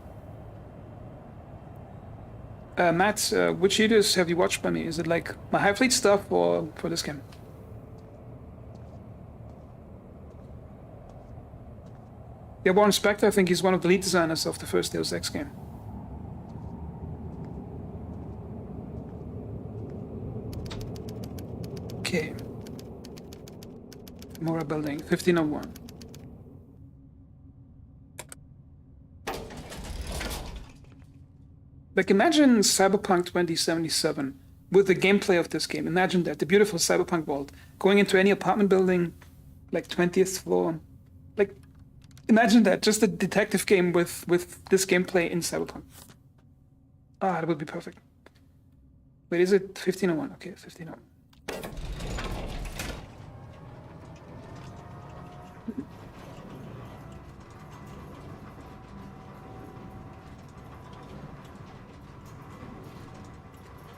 Matt, which videos have you watched by me? Is it like my High Fleet stuff or for this game? Yeah, Warren Spector, I think he's one of the lead designers of the first Deus Ex game. Okay. Mora building, 1501. Like imagine Cyberpunk 2077 with the gameplay of this game. Imagine that, the beautiful Cyberpunk world. Going into any apartment building, like 20th floor. Like, imagine that, just a detective game with this gameplay in Cyberpunk. Ah, that would be perfect. Wait, is it 1501? Okay, 1501.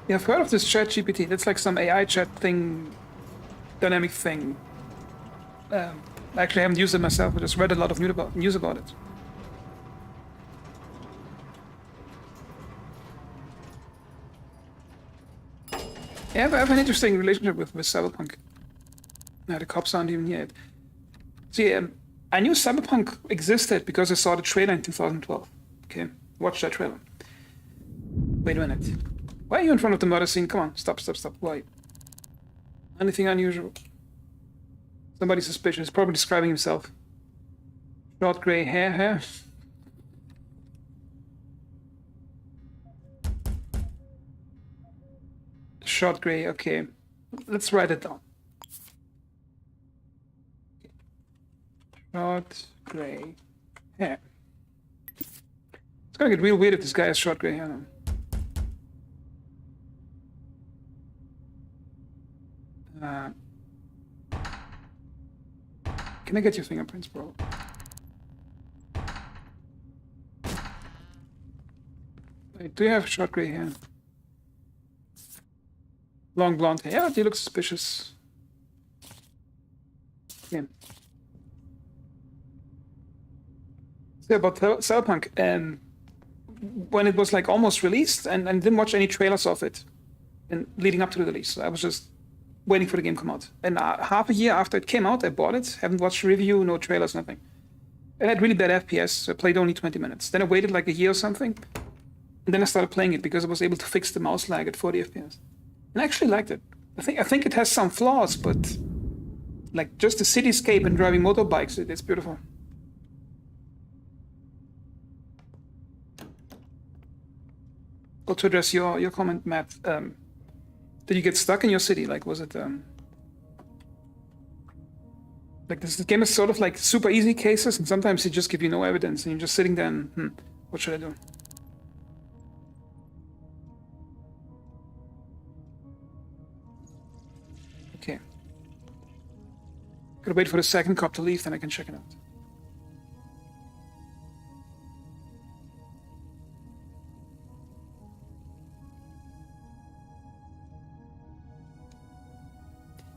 Yeah, I've heard of this chat GPT. That's like some AI chat thing, dynamic thing. I actually haven't used it myself, but just read a lot of news about it. Yeah, I have an interesting relationship with Cyberpunk. No, the cops aren't even here yet. See, I knew Cyberpunk existed because I saw the trailer in 2012. Okay, watch that trailer. Wait a minute. Why are you in front of the murder scene? Come on, stop. Why? Anything unusual? Somebody suspicious, probably describing himself. Short gray hair. shot gray. Okay, let's write it down. Shot gray hair. It's gonna get real weird if this guy has short gray hair now. Can I get your fingerprints, bro? Wait, do you have short gray hair? Long blonde hair. Yeah, they look suspicious. Yeah. So about Cyberpunk, when it was like almost released, and didn't watch any trailers of it, and leading up to the release, so I was just waiting for the game to come out. And half a year after it came out, I bought it. Haven't watched a review, no trailers, nothing. It had really bad FPS, so I played only 20 minutes. Then I waited like a year or something, and then I started playing it because I was able to fix the mouse lag at 40 FPS. And I actually liked it. I think it has some flaws, but like just the cityscape and driving motorbikes, it's beautiful. Well, to address your comment, Matt, did you get stuck in your city? Like, was it like this game is sort of like super easy cases, and sometimes they just give you no evidence, and you're just sitting there and what should I do? Okay. Gotta wait for the second cop to leave, then I can check it out.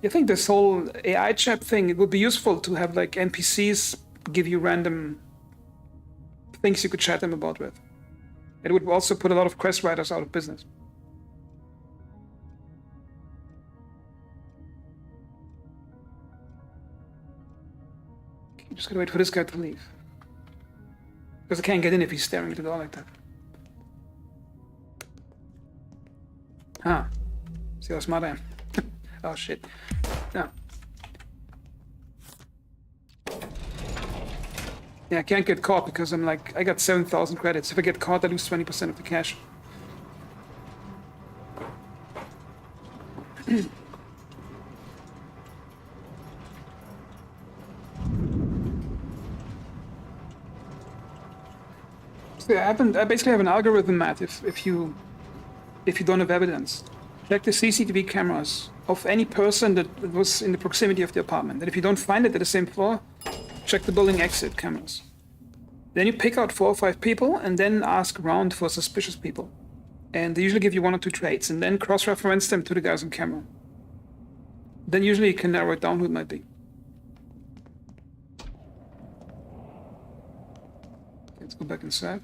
I think this whole AI chat thing, it would be useful to have like NPCs give you random things you could chat them about with. It would also put a lot of quest writers out of business. Okay, just gotta wait for this guy to leave. Because I can't get in if he's staring at the door like that. Ah. See how smart I am. Oh shit. No. Yeah, I can't get caught because I'm like, I got 7,000 credits. If I get caught, I lose 20% of the cash. So yeah, I basically have an algorithm, Matt, if you don't have evidence. Check the CCTV cameras of any person that was in the proximity of the apartment. And if you don't find it at the same floor, check the building exit cameras. Then you pick out 4 or 5 people and then ask around for suspicious people. And they usually give you 1 or 2 traits and then cross-reference them to the guys on camera. Then usually you can narrow it down who it might be. Let's go back inside.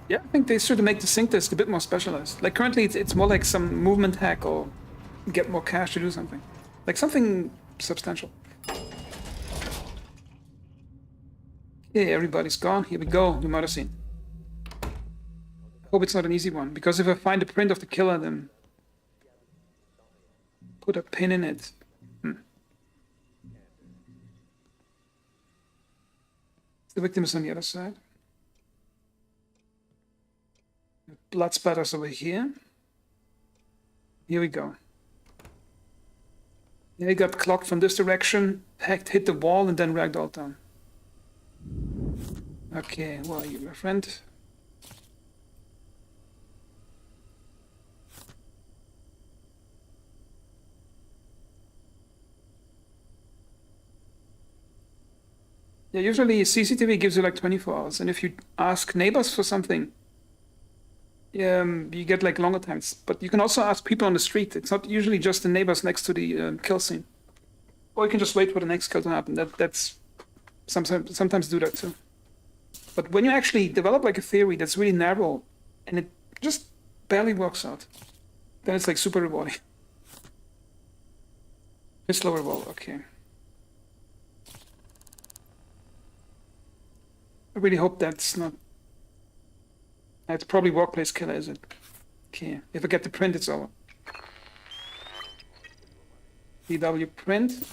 Yeah, I think they should make the sync test a bit more specialized. Like currently it's more like some movement hack or get more cash to do something. Like something substantial. Okay, everybody's gone. Here we go, the murder scene. I hope it's not an easy one, because if I find the print of the killer, then put a pin in it. The victim is on the other side. Blood spatters over here. Here we go. Yeah, he got clocked from this direction, hit the wall, and then ragdolled down. Okay, who are you, my friend? Yeah, usually CCTV gives you like 24 hours, and if you ask neighbors for something, you get like longer times. But you can also ask people on the street. It's not usually just the neighbors next to the kill scene. Or you can just wait for the next kill to happen. That's sometimes do that too. But when you actually develop like a theory that's really narrow and it just barely works out, then it's like super rewarding. It's lower wall, okay. I really hope that's not... It's probably workplace killer, is it? Okay, if I get the print, it's over. DW print.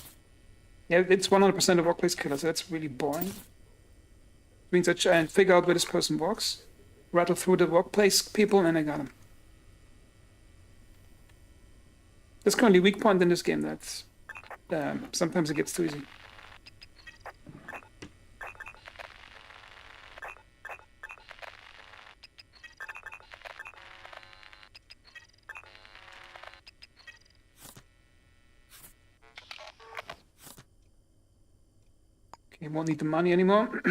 Yeah, it's 100% a workplace killer, so that's really boring. It means I try and figure out where this person works, rattle through the workplace people, and I got him. That's currently weak point in this game. That's sometimes it gets too easy. Okay, won't need the money anymore.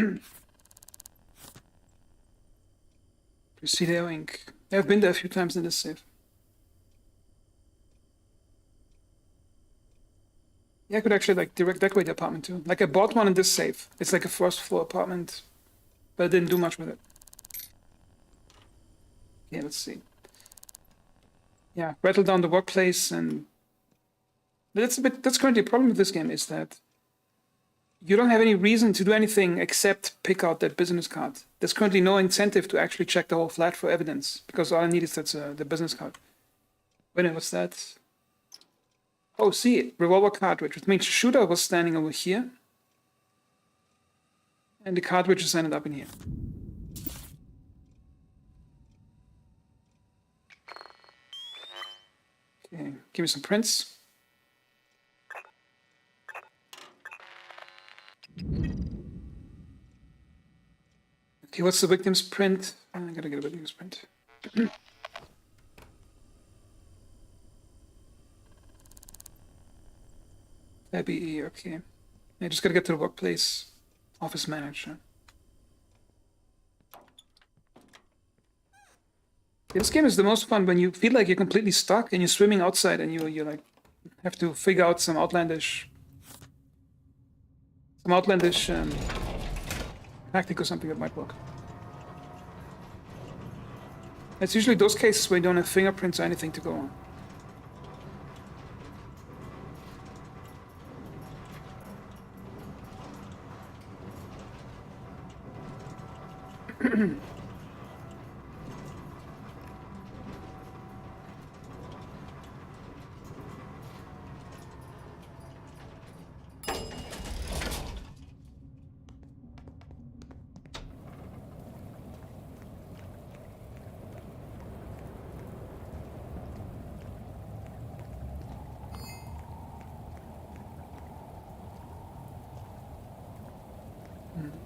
Presidio Inc. I've been there a few times in this safe. Yeah, I could actually like direct decorate the apartment too. Like I bought one in this safe. It's like a first floor apartment, but I didn't do much with it. Yeah, let's see. Yeah, rattle down the workplace, and that's currently a problem with this game, is that you don't have any reason to do anything except pick out that business card. There's currently no incentive to actually check the whole flat for evidence, because all I need is the business card. Wait, what's that? Oh, see, revolver cartridge, which means the shooter was standing over here, and the cartridge just ended up in here. Okay, give me some prints. Okay, what's the victim's print? I gotta get a victim's print. Abby, okay. I just gotta get to the workplace. Office manager. Yeah, this game is the most fun when you feel like you're completely stuck and you're swimming outside and you like have to figure out some outlandish tactic or something that might work. It's usually those cases where you don't have fingerprints or anything to go on.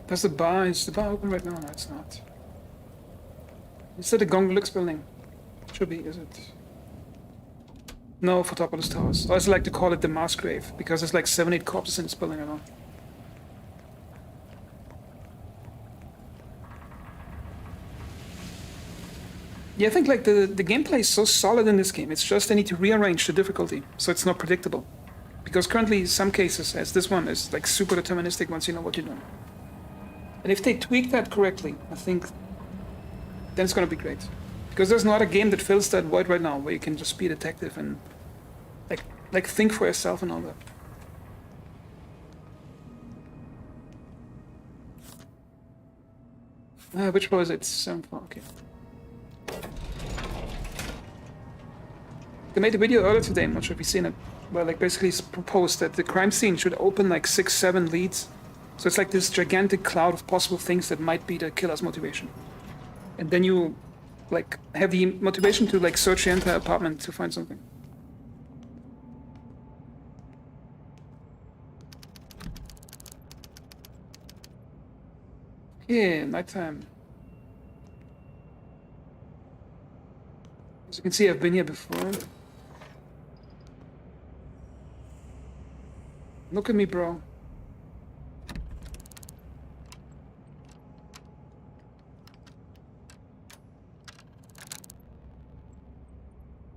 That's the bar. Is the bar open right now? No, it's not. Is that the Gongolux building? Should be, is it? No, Photopolis Towers. I also like to call it the mass grave, because there's like 7-8 corpses in this building alone. Yeah, I think like the gameplay is so solid in this game. It's just I need to rearrange the difficulty so it's not predictable. Because currently some cases, as this one, is like super deterministic once you know what you're doing. And if they tweak that correctly, I think then it's gonna be great. Because there's no other game that fills that void right now, where you can just be a detective and like think for yourself and all that. Which floor is it? 7th floor, okay. They made a video earlier today, I'm not sure if you've seen it, where like basically it's proposed that the crime scene should open like 6-7 leads. So it's like this gigantic cloud of possible things that might be the killer's motivation. And then you like have the motivation to like search the entire apartment to find something. Yeah, nighttime. As you can see, I've been here before. Look at me, bro.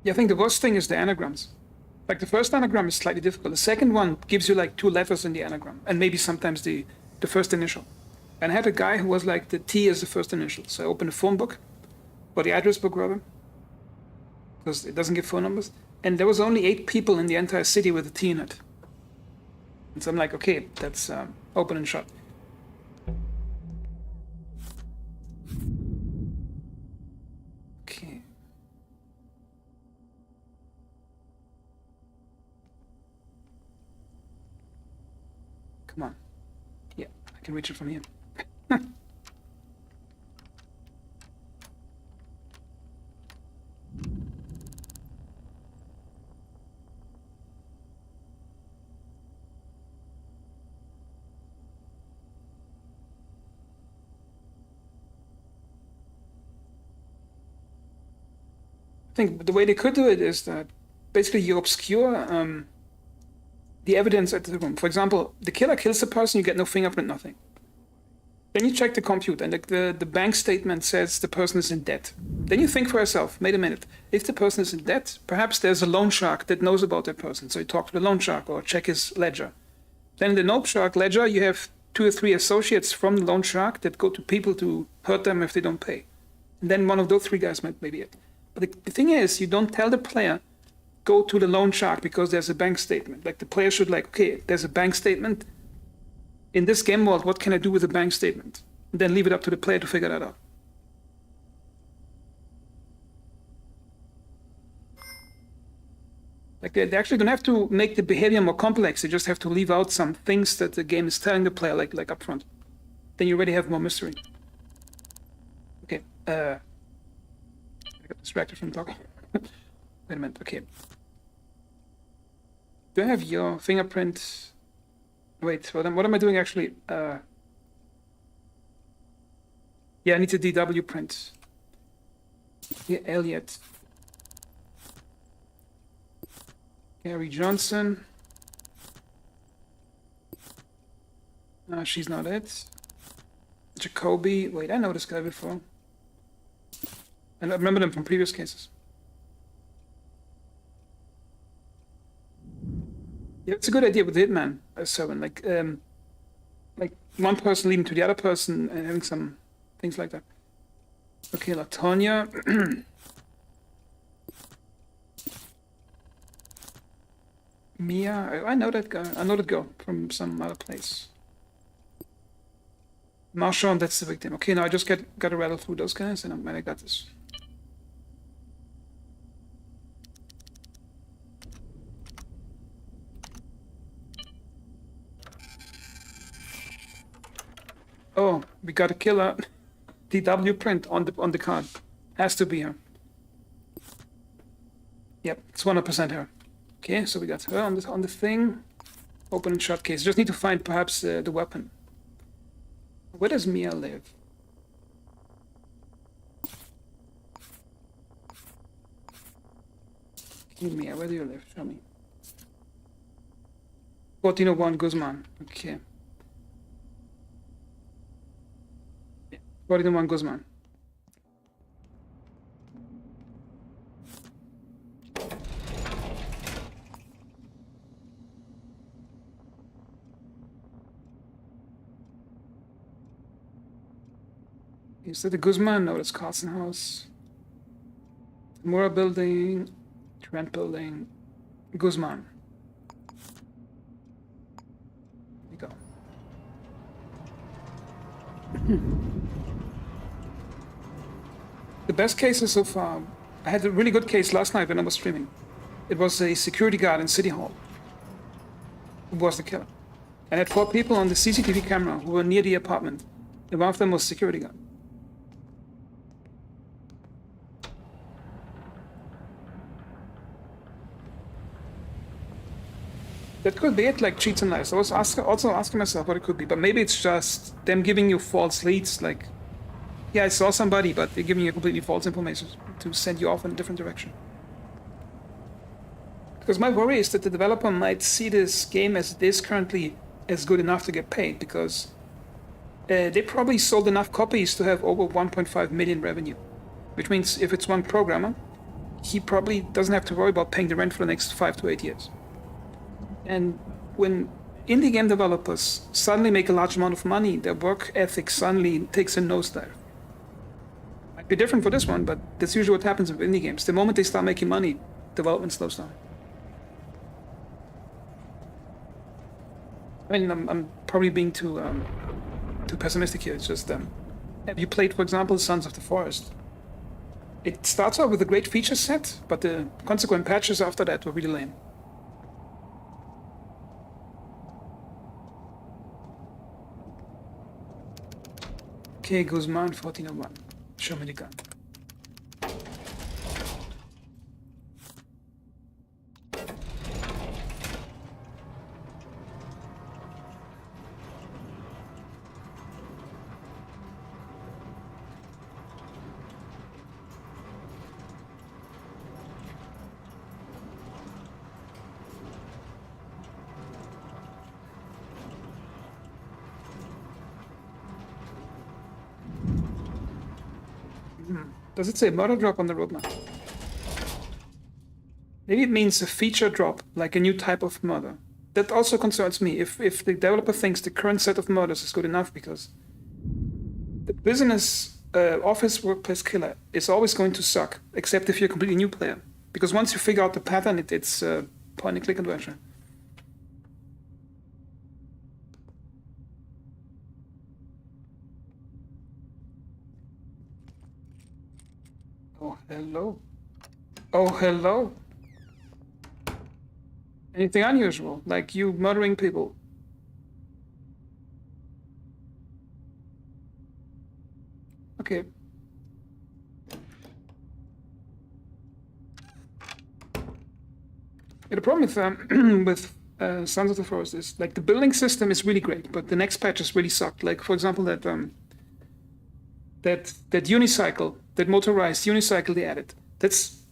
Yeah, I think the worst thing is the anagrams. Like the first anagram is slightly difficult. The second one gives you like 2 letters in the anagram, and maybe sometimes the first initial. And I had a guy who was like the T is the first initial. So I opened a phone book, or the address book rather, because it doesn't give phone numbers. And there was only 8 people in the entire city with a T in it. And so I'm like, okay, that's open and shut. Come on. Yeah, I can reach it from here. I think the way they could do it is that basically you obscure the evidence at the room. For example, the killer kills the person, you get no fingerprint, nothing. Then you check the computer, and the bank statement says the person is in debt. Then you think for yourself, wait a minute, if the person is in debt, perhaps there's a loan shark that knows about that person. So you talk to the loan shark or check his ledger. Then in the loan shark ledger, you have 2 or 3 associates from the loan shark that go to people to hurt them if they don't pay. And then one of those 3 guys might be it. But the thing is, you don't tell the player, go to the loan shark because there's a bank statement. Like the player should okay, there's a bank statement. In this game world, what can I do with a bank statement? And then leave it up to the player to figure that out. Like they actually don't have to make the behavior more complex. They just have to leave out some things that the game is telling the player, like up front. Then you already have more mystery. Okay. I got distracted from talking. Wait a minute. Okay. Do I have your fingerprint? Wait, what am I doing actually? Yeah, I need a DW print. Yeah, Elliot. Gary Johnson. She's not it. Jacoby. Wait, I know this guy before. And I remember them from previous cases. Yeah, it's a good idea with the Hitman 7. Like one person leading to the other person and having some things like that. Okay, Latonia. Mia, I know that guy. I know that girl from some other place. Marshawn, that's the victim. Okay, now I just got to rattle through those guys, and I got this. Oh, we got a killer. DW print on the card. Has to be her. Yep, it's 100% her. Okay, so we got her on the thing. Open and shut case. Just need to find perhaps the weapon. Where does Mia live? Okay, Mia, where do you live? Show me. 1401 Guzman. Okay. 1401 Guzman. Is that the Guzman? No, it's Carlson House. Mura Building, Trent Building, Guzman. Here we go. The best cases so far, I had a really good case last night when I was streaming. It was a security guard in City Hall who was the killer. I had 4 people on the CCTV camera who were near the apartment, and one of them was security guard. That could be it, like cheats and lies. I was also asking myself what it could be, but maybe it's just them giving you false leads, like, yeah, I saw somebody, but they're giving you completely false information to send you off in a different direction. Because my worry is that the developer might see this game as it is currently as good enough to get paid, because they probably sold enough copies to have over 1.5 million revenue. Which means if it's one programmer, he probably doesn't have to worry about paying the rent for the next 5 to 8 years. And when indie game developers suddenly make a large amount of money, their work ethic suddenly takes a nosedive. Might be different for this one, but that's usually what happens with indie games. The moment they start making money, development slows down. I mean, I'm probably being too pessimistic here. It's just, have you played, for example, Sons of the Forest? It starts out with a great feature set, but the consequent patches after that were really lame. Okay, Guzman, 1401. Show me the gun. Does it say murder drop on the roadmap? Maybe it means a feature drop, like a new type of murder. That also concerns me, if the developer thinks the current set of murders is good enough, because the business office workplace killer is always going to suck, except if you're a completely new player. Because once you figure out the pattern, it's point and click adventure. Oh, hello. Oh, hello. Anything unusual, like you murdering people? Okay. Yeah, the problem with with Sons of the Forest is like the building system is really great, but the next patches really sucked. Like for example, that unicycle, that motorized unicycle they added. That's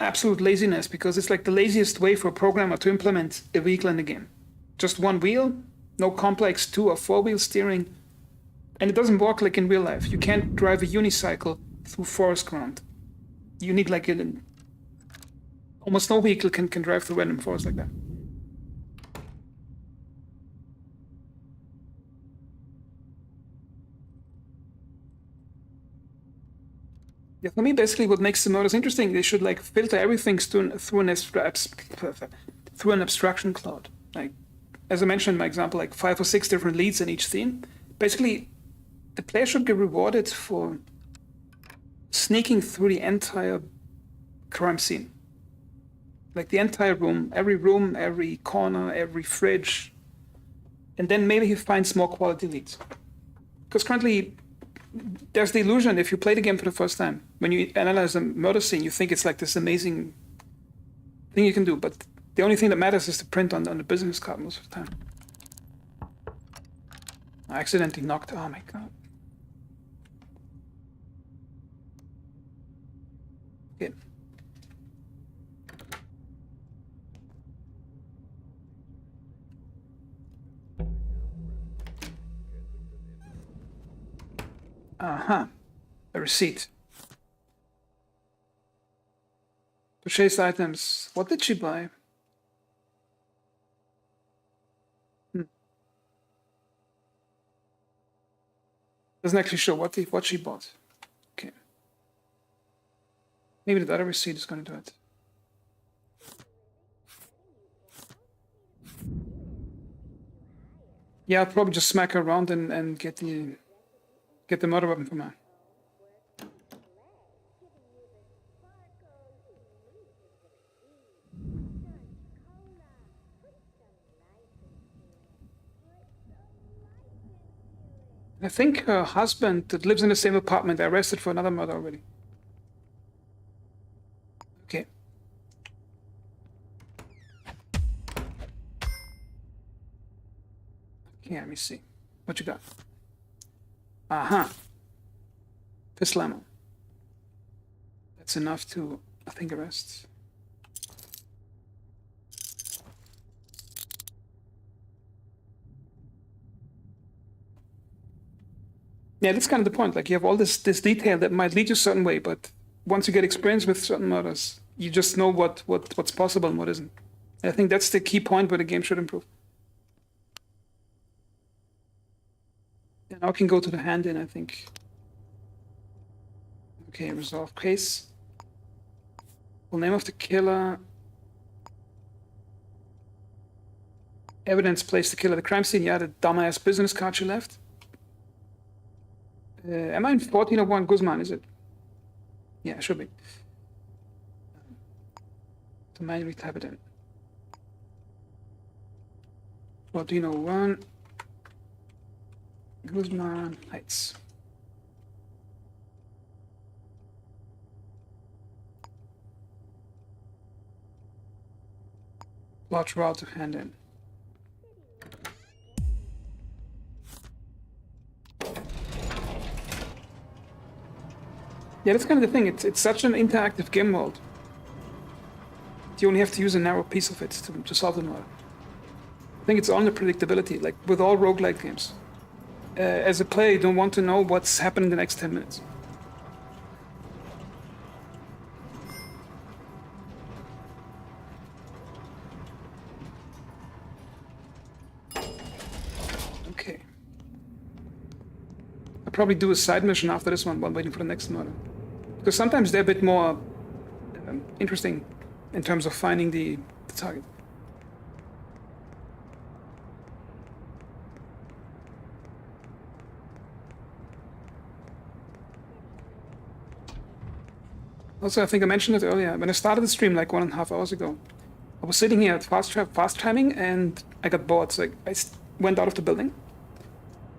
absolute laziness, because it's like the laziest way for a programmer to implement a vehicle in the game. Just one wheel, no complex 2 or 4 wheel steering, and it doesn't work like in real life. You can't drive a unicycle through forest ground. You need like almost no vehicle can drive through random forest like that. Yeah, for me, basically, what makes the murders interesting, they should like filter everything through an abstraction cloud. Like, as I mentioned in my example, like 5 or 6 different leads in each scene. Basically, the player should get rewarded for sneaking through the entire crime scene. Like the entire room, every corner, every fridge. And then maybe he finds more quality leads. Because currently, there's the illusion, if you play the game for the first time, when you analyze a murder scene, you think it's like this amazing thing you can do, but the only thing that matters is the print on the business card most of the time. I accidentally knocked, oh my god. Okay. Uh-huh. A receipt. Purchased items. What did she buy? Doesn't actually show what she bought. Okay. Maybe the other receipt is going to do it. Yeah, I'll probably just smack her around and get the murder weapon from her. I think her husband that lives in the same apartment arrested for another murder already. Okay. Okay, let me see. What you got? Uh-huh. Pistol ammo. That's enough to, I think, arrest. Yeah, that's kind of the point. Like, you have all this detail that might lead you a certain way, but once you get experience with certain murders, you just know what's possible and what isn't. And I think that's the key point where the game should improve. And now I can go to the hand-in, I think. Okay, resolve case. Full name of the killer. Evidence placed the killer at the crime scene. Yeah, the dumbass business card she left. Am I in 1401 Guzman, is it? Yeah, it should be. To manually type it in. 1401 Guzman Heights. Large route to hand in. Yeah, that's kind of the thing. It's such an interactive game world. You only have to use a narrow piece of it to solve the murder. I think it's on the predictability, like with all roguelike games. As a player, you don't want to know what's happening the next 10 minutes. Okay. I'll probably do a side mission after this one while waiting for the next murder. Because sometimes they're a bit more interesting in terms of finding the target. Also, I think I mentioned it earlier. When I started the stream like 1.5 hours ago, I was sitting here at fast timing and I got bored. So I went out of the building.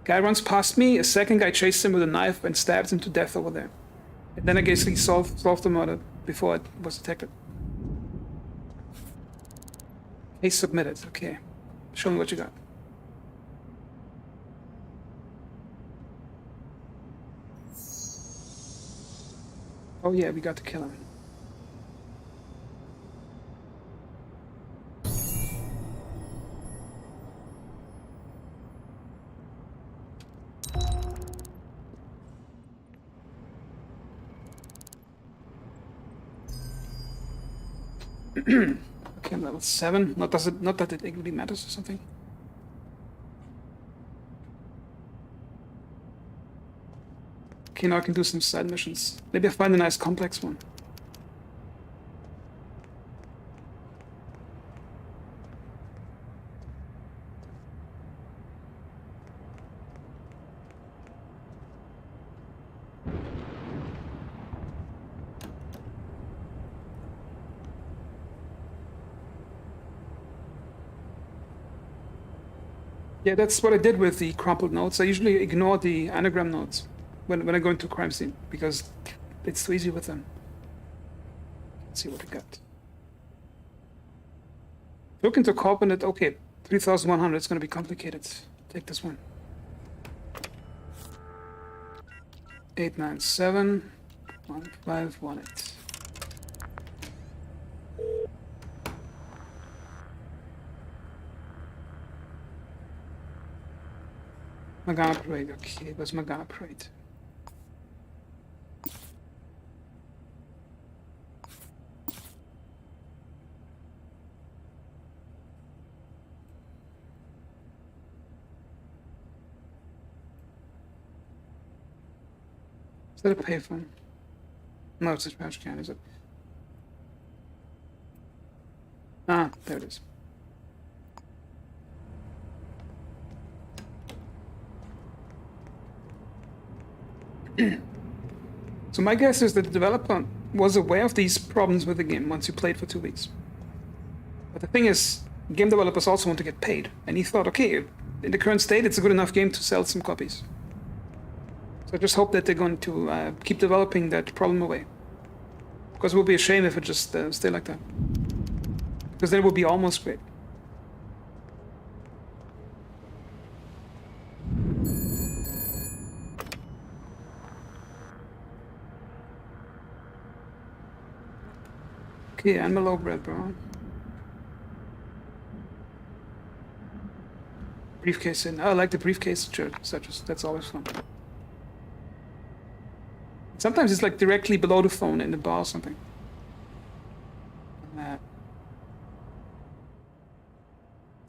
Guy runs past me, a second guy chased him with a knife and stabs him to death over there. And then I basically solved the murder before it was detected. Case submitted. Okay. Show me what you got. Oh yeah, we got to kill him. Okay, I'm level 7. Not that it really matters or something. Okay, now I can do some side missions. Maybe I find a nice complex one. Yeah, that's what I did with the crumpled notes. I usually ignore the anagram notes when I go into a crime scene because it's too easy with them. Let's see what we got. Look into coordinate. Okay, 3,100. It's going to be complicated. Take this one. 897 1518. Magana Parade. Okay, it was Magana Parade. Is that a payphone? No, it's a trash can, is it? Ah, there it is. So my guess is that the developer was aware of these problems with the game once you played for 2 weeks. But the thing is, game developers also want to get paid. And he thought, okay, in the current state, it's a good enough game to sell some copies. So I just hope that they're going to keep developing that problem away. Because it would be a shame if it just stayed like that. Because then it would be almost great. Okay, and low bread, bro. Briefcase in. I like the briefcase searches. That's always fun. Sometimes it's like directly below the phone in the bar or something.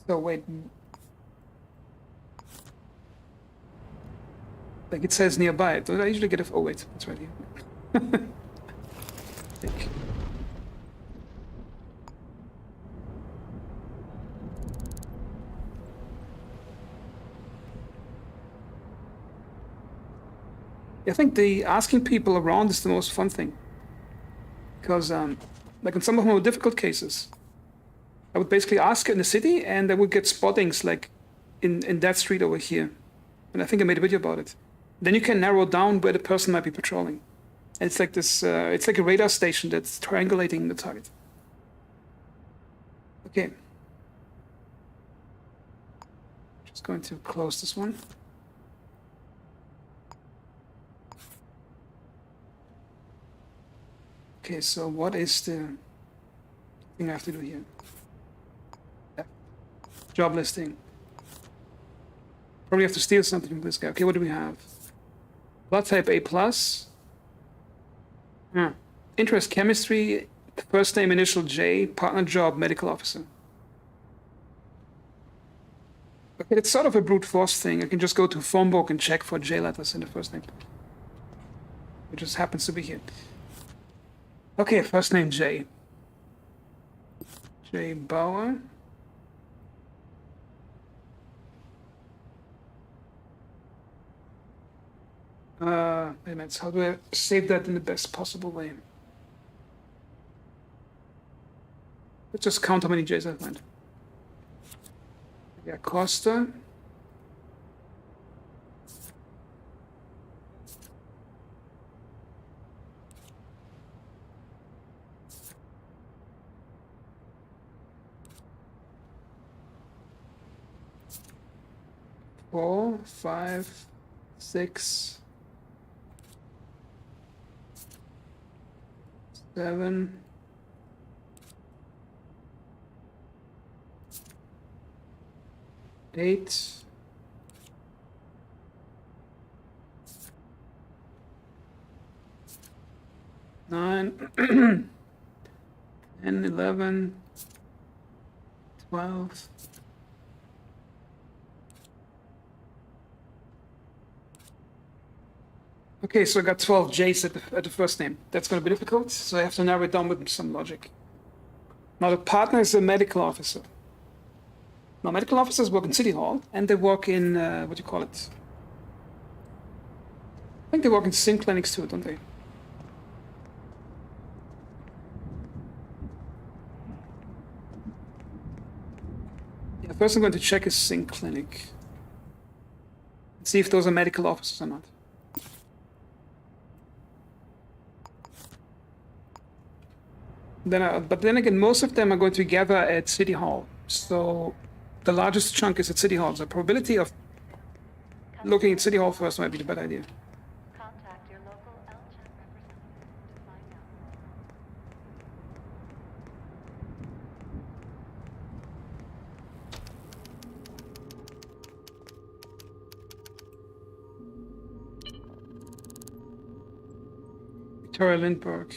So wait. Like it says nearby. Don't I usually get a... Oh wait, it's right here. I think the asking people around is the most fun thing. Because, like in some of the more difficult cases, I would basically ask in the city and I would get spottings like in that street over here. And I think I made a video about it. Then you can narrow down where the person might be patrolling. And it's like this, it's like a radar station that's triangulating the target. Okay, Just going to close this one. Okay, so what is the thing I have to do here? Yeah. Job listing. Probably have to steal something from this guy. Okay, what do we have? Blood type A+. Interest chemistry, first name initial J, partner job medical officer. Okay, it's sort of a brute force thing. I can just go to phone book and check for J letters in the first name. It just happens to be here. Okay, first name J. J Bauer. Wait a minute, how do I save that in the best possible way? Let's just count how many J's I find. Yeah, Costa. Four, 5, 6, 7. 8. 9. 10, 11, 12. Okay, so I got 12 J's at the first name. That's going to be difficult, so I have to narrow it down with some logic. Now the partner is a medical officer. Now medical officers work in City Hall, and they work in, what do you call it? I think they work in sync clinics too, don't they? Yeah, first I'm going to check his sync clinic. See if those are medical officers or not. But then again, most of them are going to gather at City Hall. So the largest chunk is at City Hall. So the probability of looking at City Hall first might be the better idea.
Contact your local LCHAP representative to find out.
Victoria Lindbergh.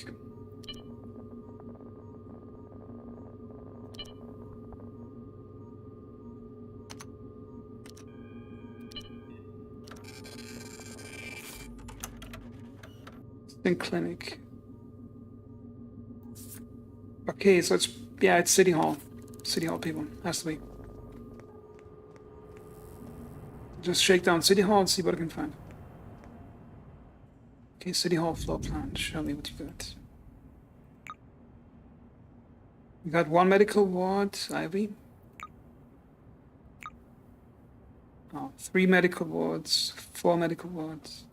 In clinic. Okay, so it's City Hall. City Hall people, has to be. Just shake down City Hall and see what I can find. Okay, City Hall floor plan. Show me what you got. We got 1 medical ward, Ivy. Oh, 3 medical wards, 4 medical wards.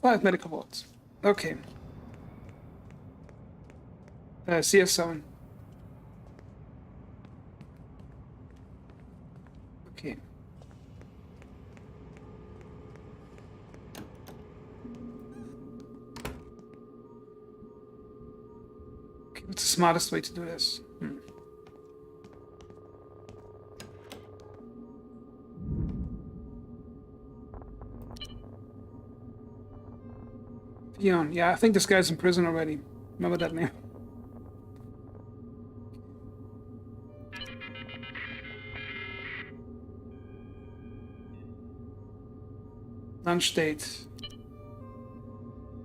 5 medical wards. Okay. CS7. Okay. Okay, what's the smartest way to do this? Dion. Yeah, I think this guy's in prison already. Remember that name? Lunch date.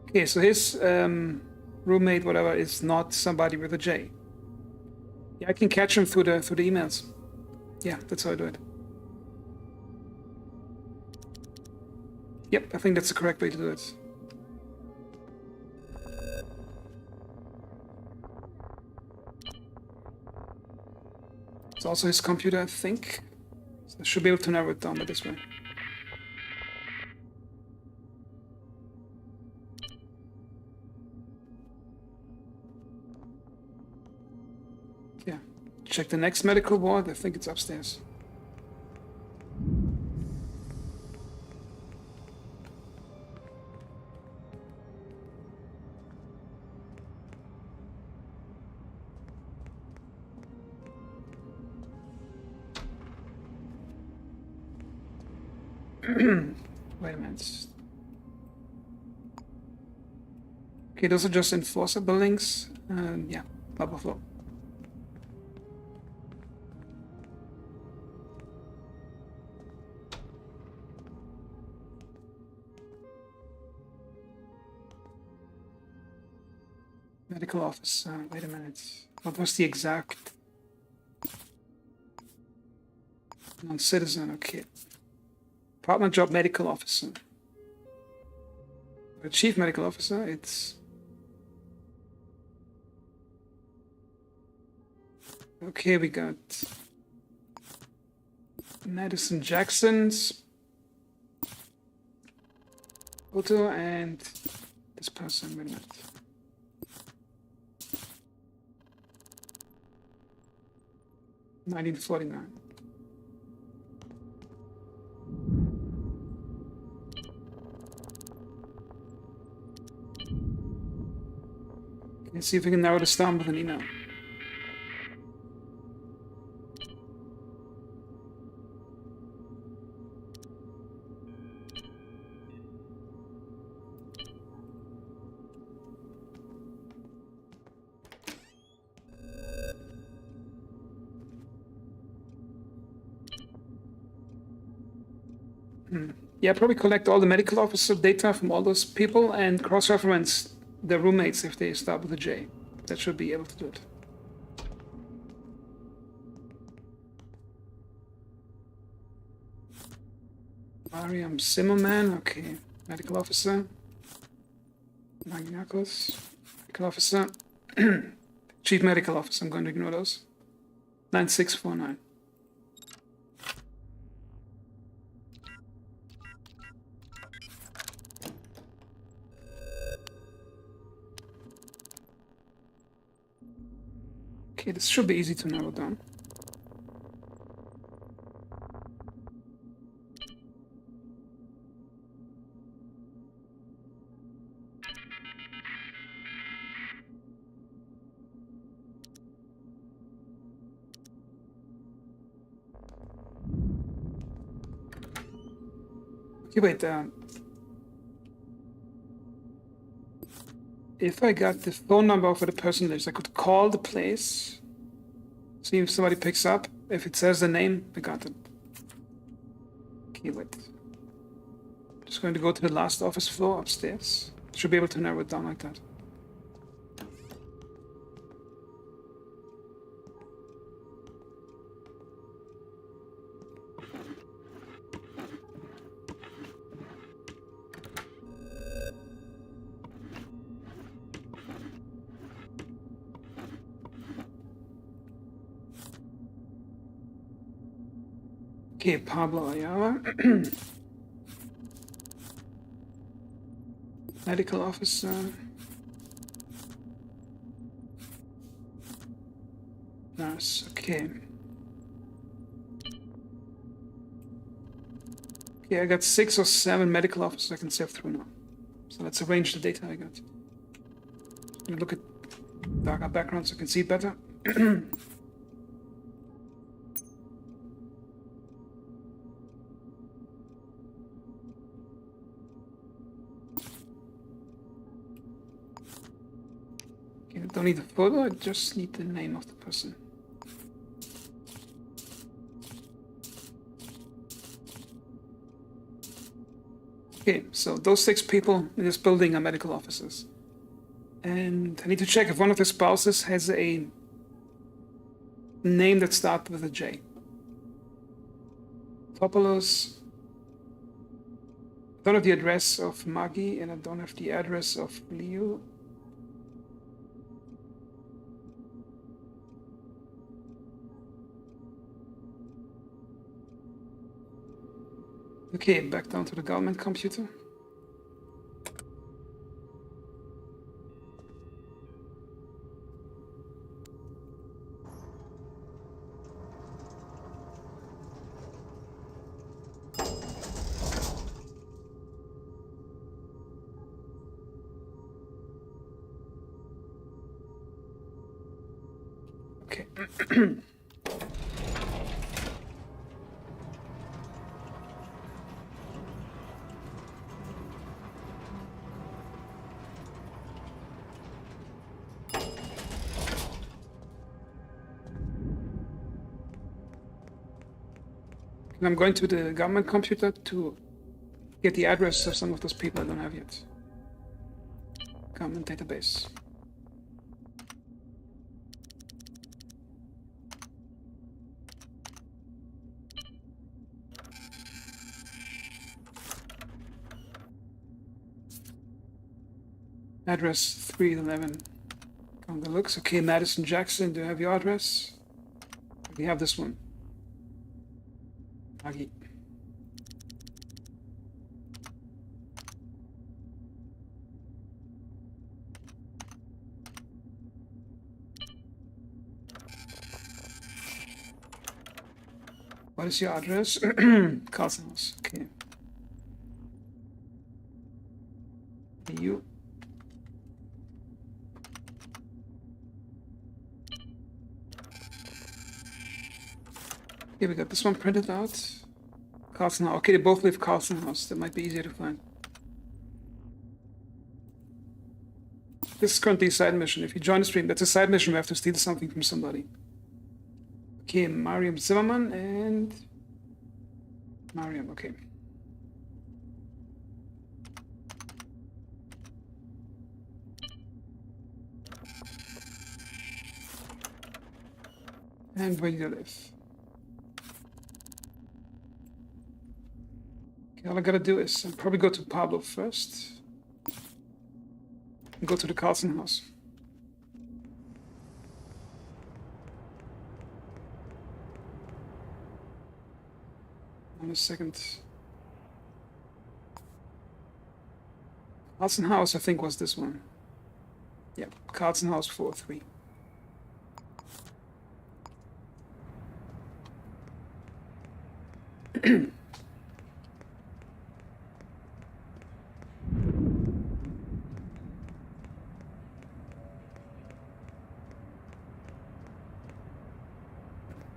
Okay, so his roommate, whatever, is not somebody with a J. Yeah, I can catch him through the emails. Yeah, that's how I do it. Yep, I think that's the correct way to do it. It's also his computer, I think. So I should be able to narrow it down by this way. Yeah. Check the next medical ward. I think it's upstairs. Wait a minute. Okay, those are just enforcer buildings. Yeah, lava flow. Medical office. Wait a minute. What was the exact? Non-citizen. Okay. Partner job medical officer. The chief medical officer. It's okay. We got Madison Jackson's photo and this person. Wait a minute. $1949. Let's see if we can narrow this down with an email. Yeah, probably collect all the medical officer data from all those people and cross-reference their roommates if they start with a J. That should be able to do it. Mariam Zimmerman, okay. Medical officer. Magnakos, medical officer. Chief medical officer, I'm going to ignore those. 9649. Okay, this should be easy to narrow down. Okay, wait, if I got the phone number for the person list, I could call the place, see if somebody picks up. If it says the name, I got it. Okay, wait. Just going to go to the last office floor upstairs. Should be able to narrow it down like that. Okay, Pablo Ayala. Medical officer. Nurse, okay. Okay, I got 6 or 7 medical officers I can sift through now. So let's arrange the data I got. Look at darker background so I can see it better. Okay, I don't need the photo, I just need the name of the person. Okay, so those 6 people in this building are medical officers. And I need to check if one of the spouses has a name that starts with a J. Topoulos. I don't have the address of Maggie, and I don't have the address of Leo. Okay, back down to the government computer. Okay. And I'm going to the government computer to get the address of some of those people I don't have yet. Government database. Address 311. On the looks. Okay, Madison Jackson, do you have your address? We have this one. Aggie. What is your address? Carlson House. Okay. You. Okay, we got this one printed out. Carlson House. Okay, they both live Carlson House. That might be easier to find. This is currently a side mission. If you join the stream, that's a side mission. We have to steal something from somebody. Okay, Mariam Zimmerman and Mariam. Okay. And where do you live? Okay, all I gotta do is I'll probably go to Pablo first. And go to the Carlson House. A second. Carlson House, I think, was this one. Yeah, Carlson House 4-3.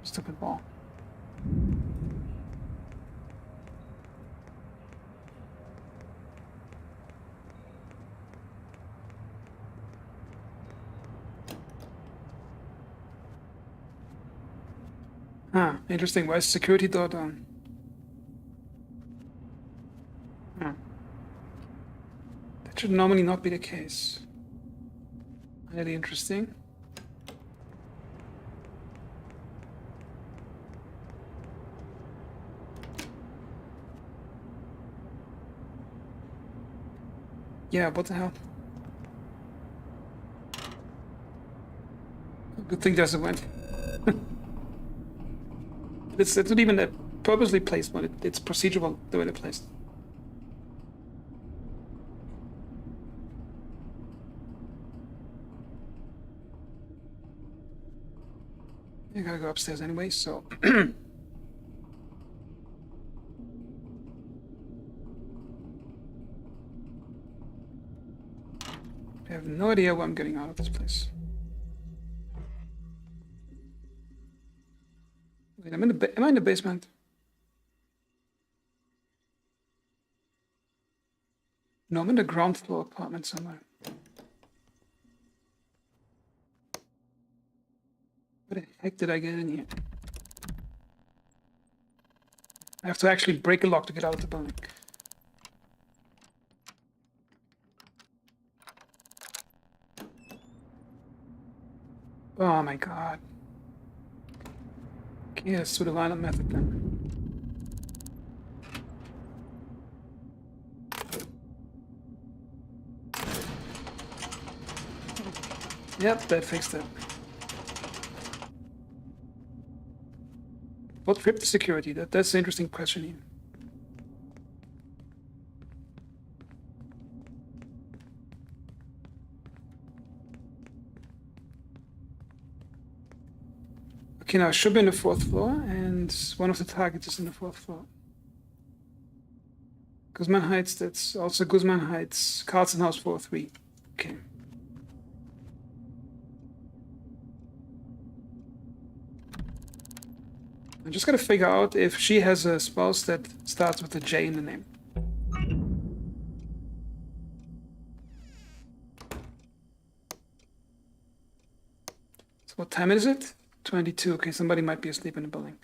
Stupid ball. Ah, interesting. Why is security door down? Ah. That should normally not be the case. Really interesting. Yeah, what the hell? Good thing there's a vent. It's not even a purposely placed one. It's procedural the way they're placed. I gotta go upstairs anyway, so. I have no idea why I'm getting out of this place. Wait, am I in the basement? No, I'm in the ground floor apartment somewhere. Where the heck did I get in here? I have to actually break a lock to get out of the building. Oh my god. Okay, let's do the violent method then. Yep, that fixed it. What tripped the security? That's an interesting question here. Okay, now it should be in the 4th floor, and one of the targets is in the 4th floor. Guzman Heights, that's also Guzman Heights, Carlson House 4-3. Okay. I just gotta figure out if she has a spouse that starts with a J in the name. So what time is it? 22. Okay, somebody might be asleep in the building.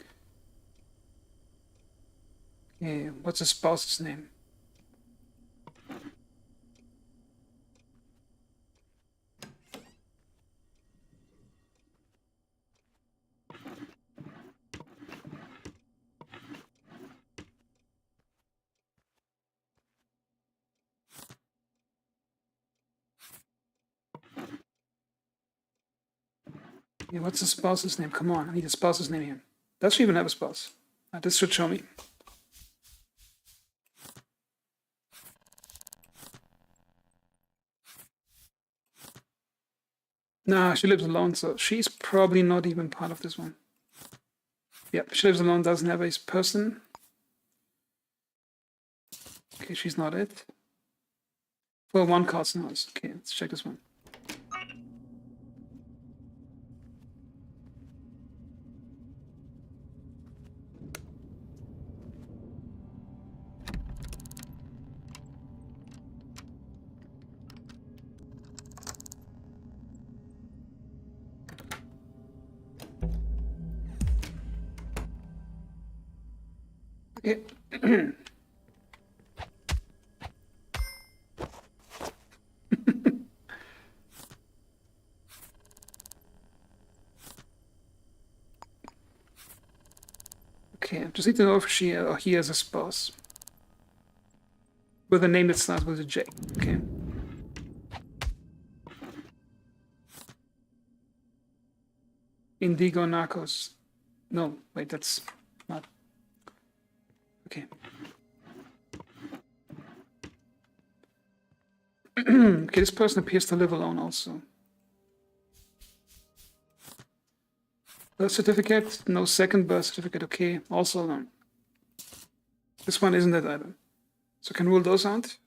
Okay, what's the spouse's name? Yeah, what's the spouse's name? Come on, I need a spouse's name here. Does she even have a spouse? This should show me. Nah, she lives alone, so she's probably not even part of this one. Yep, she lives alone, doesn't have a person. Okay, she's not it. Well, one card's in house. Okay, let's check this one. Okay. Okay, I just need to know if she or he has a spouse. With a name that starts with a J. Okay. Indigo Narcos. No, wait, that's not. Okay. Okay, this person appears to live alone also. Birth certificate, no second birth certificate, okay, also alone. This one isn't it either. So can rule those out.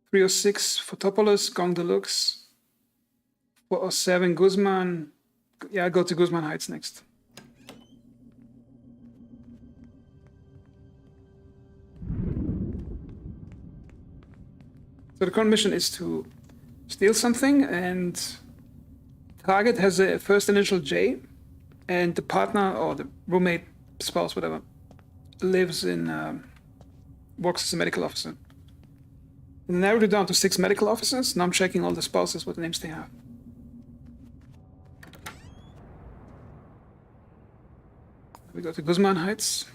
306 Photopoulos, Gong Deluxe. 407 Guzman. Yeah, go to Guzman Heights next. So the current mission is to steal something, and target has a first initial J, and the partner or the roommate, spouse, whatever, lives in, works as a medical officer. And I narrowed it down to 6 medical officers. Now I'm checking all the spouses, what names they have. We go to Guzman Heights.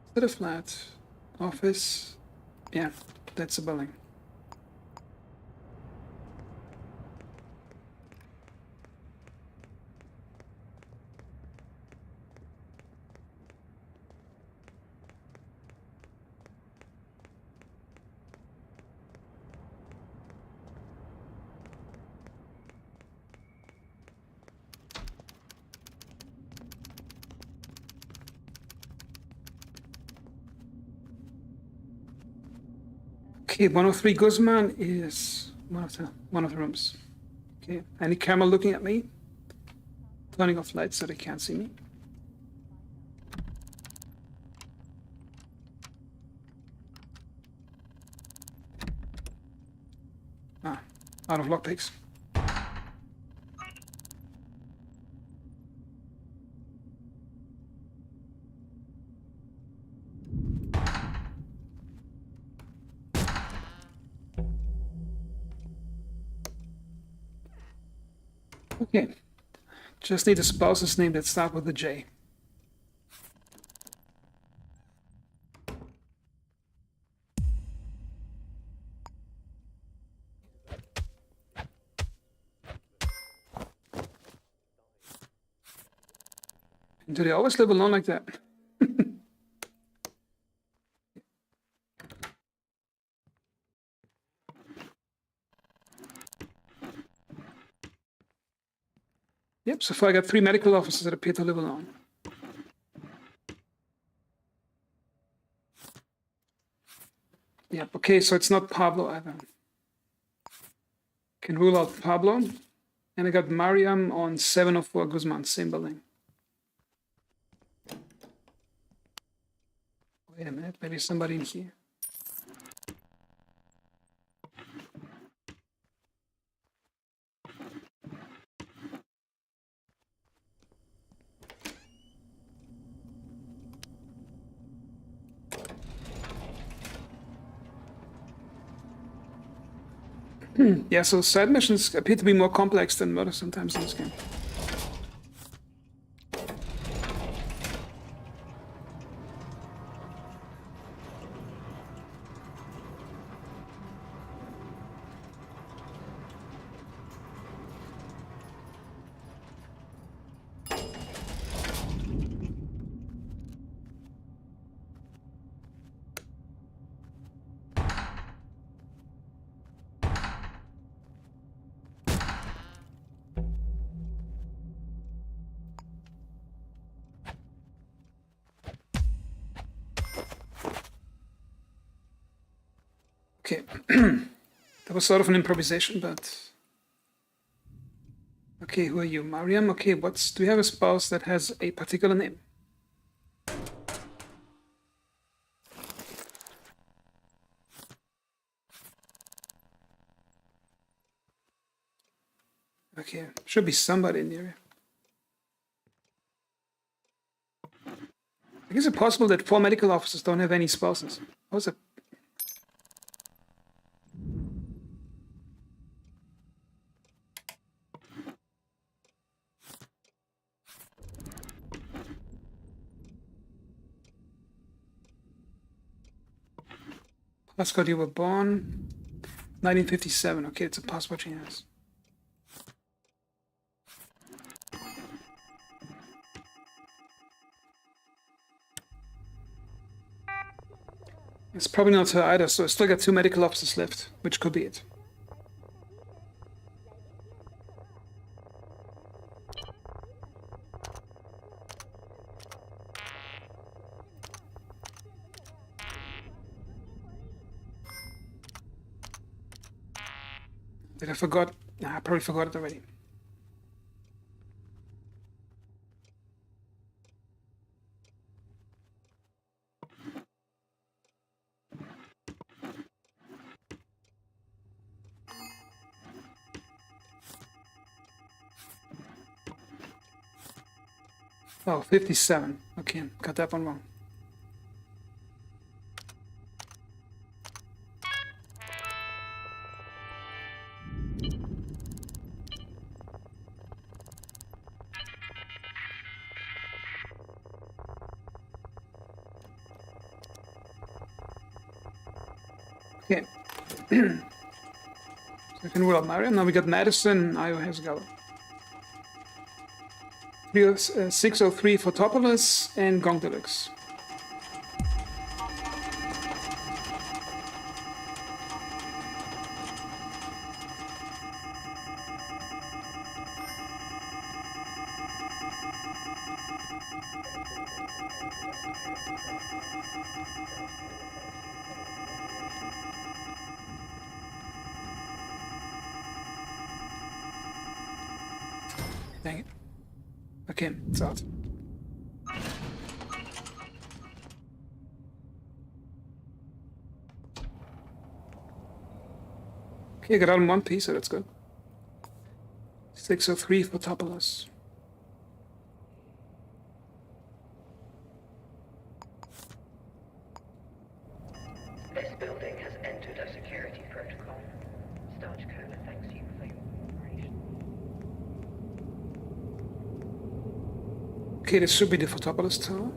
Is that a flat? Office? Yeah, that's a building. Okay, 103 Guzman is one of the rooms. Okay, any camera looking at me? Turning off lights so they can't see me. Ah, out of lockpicks. Okay, just need a spouse's name that starts with a J. Do they always live alone like that? Yep, so far I got 3 medical officers that appear to live alone. Yep, okay, so it's not Pablo either. Can rule out Pablo. And I got Mariam on 704 Guzman, same building. Wait, minute. Maybe somebody in here. Yeah, so side missions appear to be more complex than murder sometimes in this game. Okay, that was sort of an improvisation, but... Okay, who are you? Mariam? Okay, do we have a spouse that has a particular name? Okay, should be somebody in the area. I guess it's possible that 4 medical officers don't have any spouses. How's it? Passport, you were born 1957. Okay, it's a passport she has. It's probably not her either, so I still got 2 medical officers left, which could be it. Did I forgot? Nah, I probably forgot it already. Oh, 57. Okay, got that one wrong. Okay. So I can rule out Mariam. Now we got Madison, Iowa Hasgala. 603 for Topolis and Gong Deluxe. Dang it. Okay, it's out. Okay, I got out in one piece, so that's good. 603 for Topolis.
This building has entered a security protocol. Starch Cola thanks you for your cooperation.
Okay, this should be the Photopolis tower.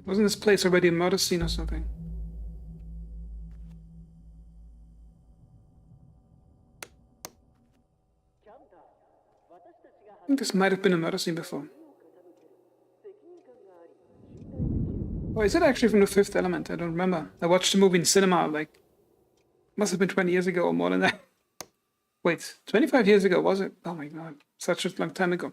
Wasn't this place already a murder scene or something? I think this might have been a murder scene before. Or is it actually from The Fifth Element? I don't remember. I watched the movie in cinema, like, must have been 20 years ago or more than that. Wait, 25 years ago, was it? Oh my god, such a long time ago.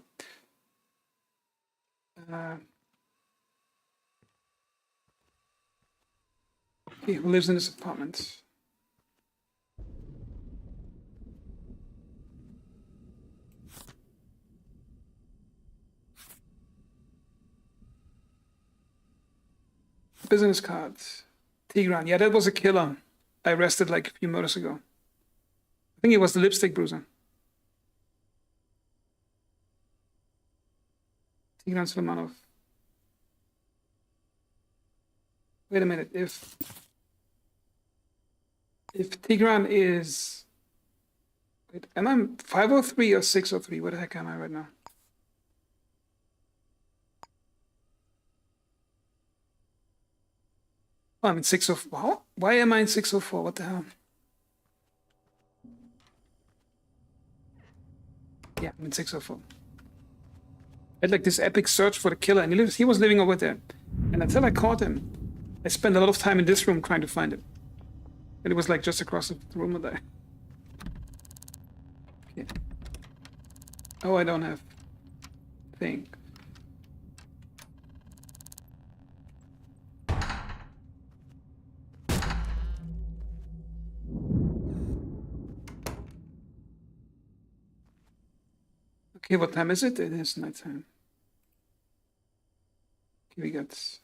Okay, who lives in this apartment? Business cards. Tigran. Yeah, that was a killer. I arrested like a few murders ago. I think it was the lipstick bruiser. Tigran Sulamanov. Wait a minute. If Tigran is, wait, am I 503 or 603? What the heck am I right now? Oh, I'm in 604. Why am I in 604? What the hell? Yeah, I'm in 604. I had like this epic search for the killer, and he was living over there. And until I caught him, I spent a lot of time in this room trying to find him. And it was like just across the room there. Okay. Oh, I don't have thing. Okay, what time is it? It is nighttime. Okay, we got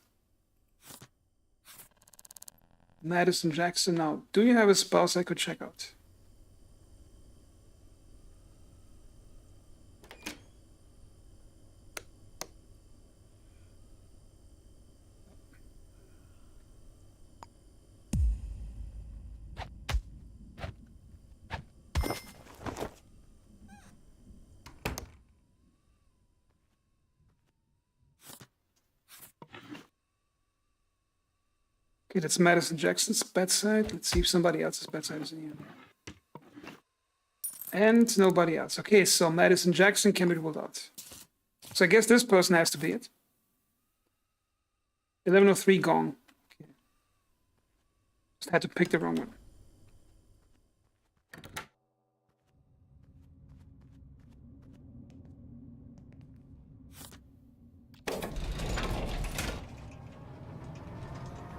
Madison Jackson. Now, do you have a spouse I could check out? Okay, that's Madison Jackson's bedside. Let's see if somebody else's bedside is in here. And nobody else. Okay, so Madison Jackson can be ruled out. So I guess this person has to be it. 1103 gong. Okay. Just had to pick the wrong one.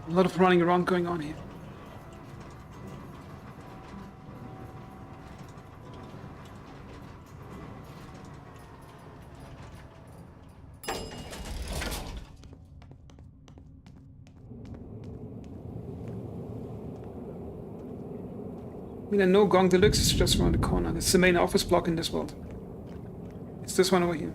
A lot of running around going on here. I mean, I know Gong Deluxe is just around the corner. It's the main office block in this world. It's this one over here.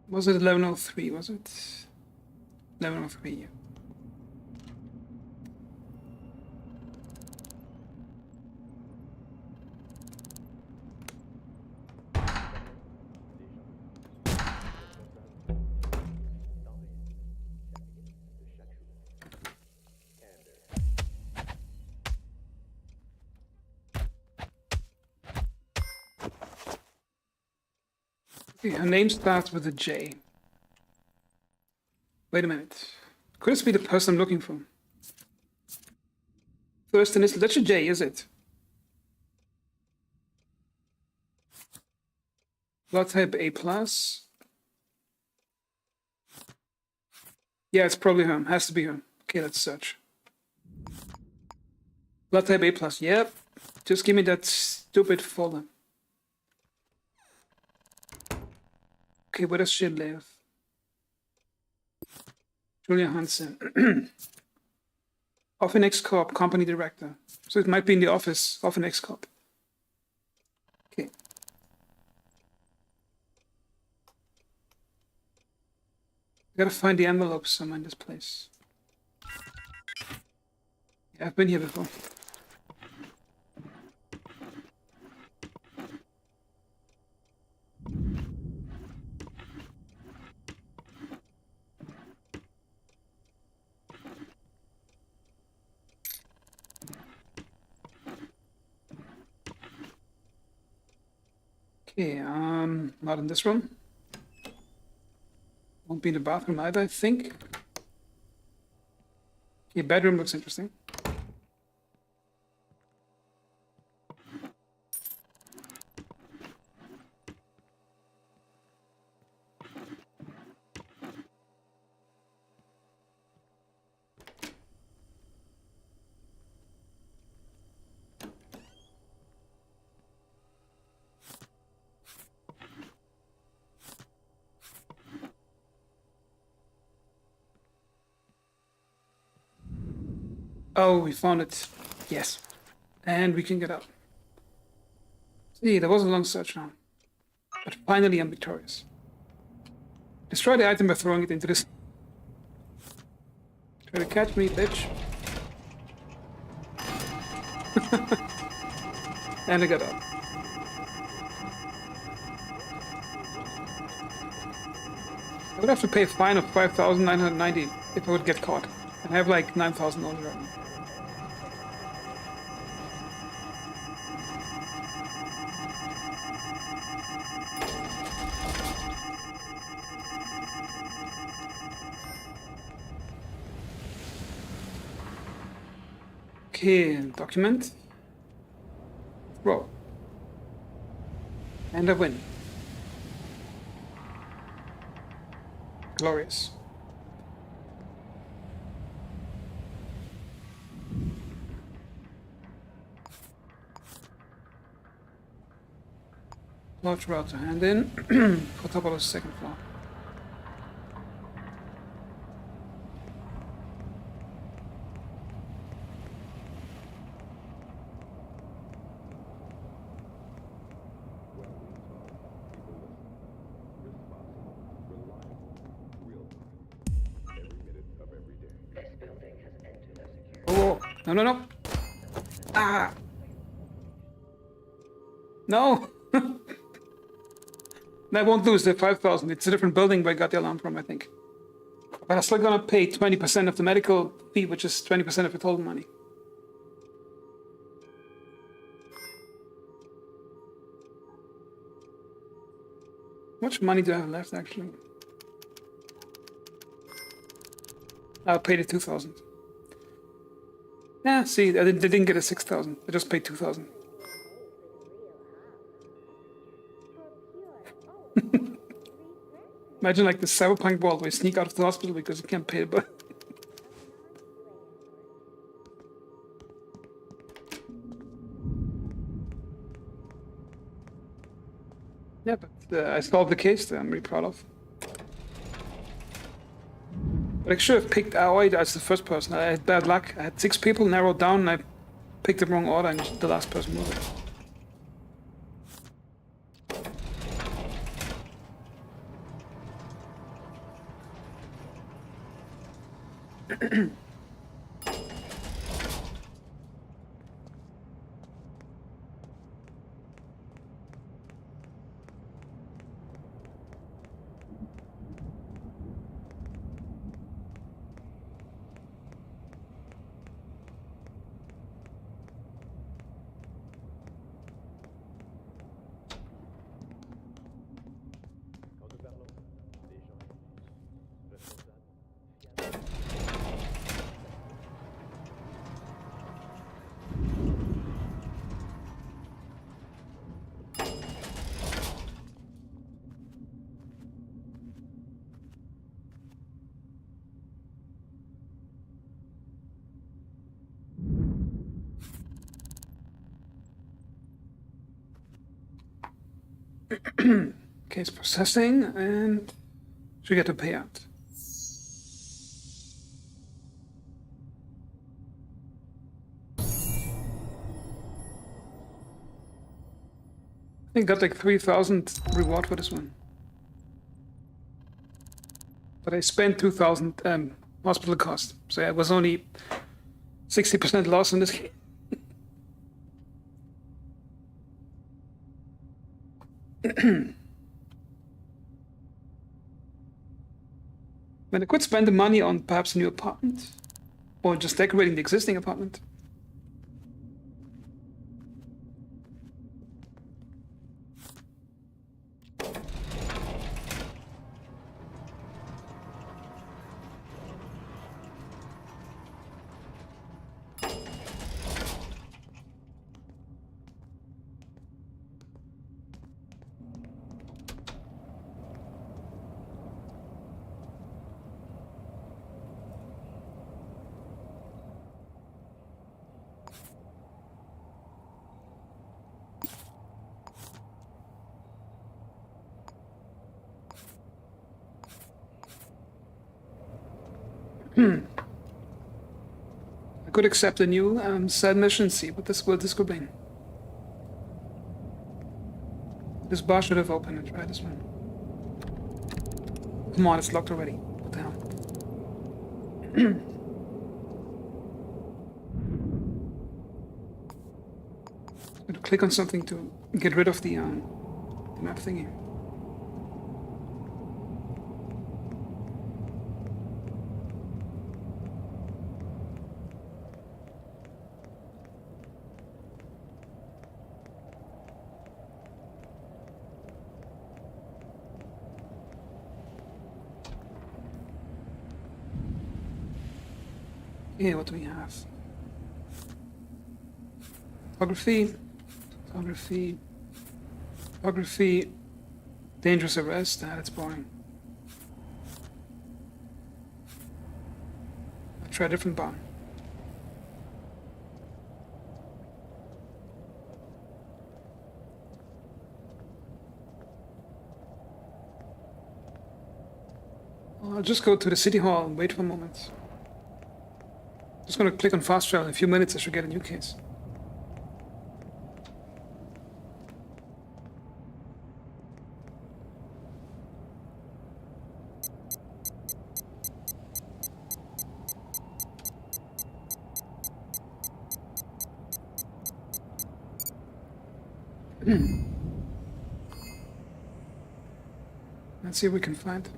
Was it 1103? Was it 1103? Okay, her name starts with a J. Wait a minute. Could this be the person I'm looking for? First initial, that's a J, is it? Blood type A plus. Yeah, it's probably her. Has to be her. Okay, let's search. Blood type A plus. Yep. Just give me that stupid folder. Okay, where does she live? Julia Hansen. of an X-Corp company director. So it might be in the office of an X-Corp. Okay. I gotta find the envelope somewhere in this place. Yeah, I've been here before. Okay, not in this room. Won't be in the bathroom either, I think. Okay, bedroom looks interesting. Oh, we found it. Yes. And we can get out. See, there was a long search now. But finally I'm victorious. Destroy the item by throwing it into this. Try to catch me, bitch. And I got out. I would have to pay a fine of 5,990 if I would get caught. And I have like 9,000 only right now. Okay, document. Roll. And I win. Glorious. Large route to hand in for top of the second floor.
This building has entered a security.
Oh, no, no, no. Ah. No. I won't lose the 5,000. It's a different building where I got the alarm from, I think. But I'm still gonna pay 20% of the medical fee, which is 20% of the total money. How much money do I have left, actually? I'll pay the 2,000. Yeah, see, they didn't get a 6,000. I just paid 2,000. Imagine like the cyberpunk world where you sneak out of the hospital because you can't pay the bill. Yeah, but I solved the case that I'm really proud of. But I should have picked Aoi as the first person. I had bad luck. I had 6 people narrowed down and I picked the wrong order and the last person moved it. Case processing and should get a payout. I got like 3,000 reward for this one. But I spent 2,000 hospital cost. So I was only 60% loss in this game. When I could spend the money on perhaps a new apartment or just decorating the existing apartment. I could accept a new side mission, see what this could bring. This bar should have opened and try this one. Come on, it's locked already. What the hell? I'm gonna click on something to get rid of the map thingy. Yeah, what do we have? Photography, photography, photography, dangerous arrest. Ah, that's boring. I'll try a different bar. I'll just go to the city hall and wait for a moment. Just gonna click on fast travel. In a few minutes I should get a new case. Let's see if we can find.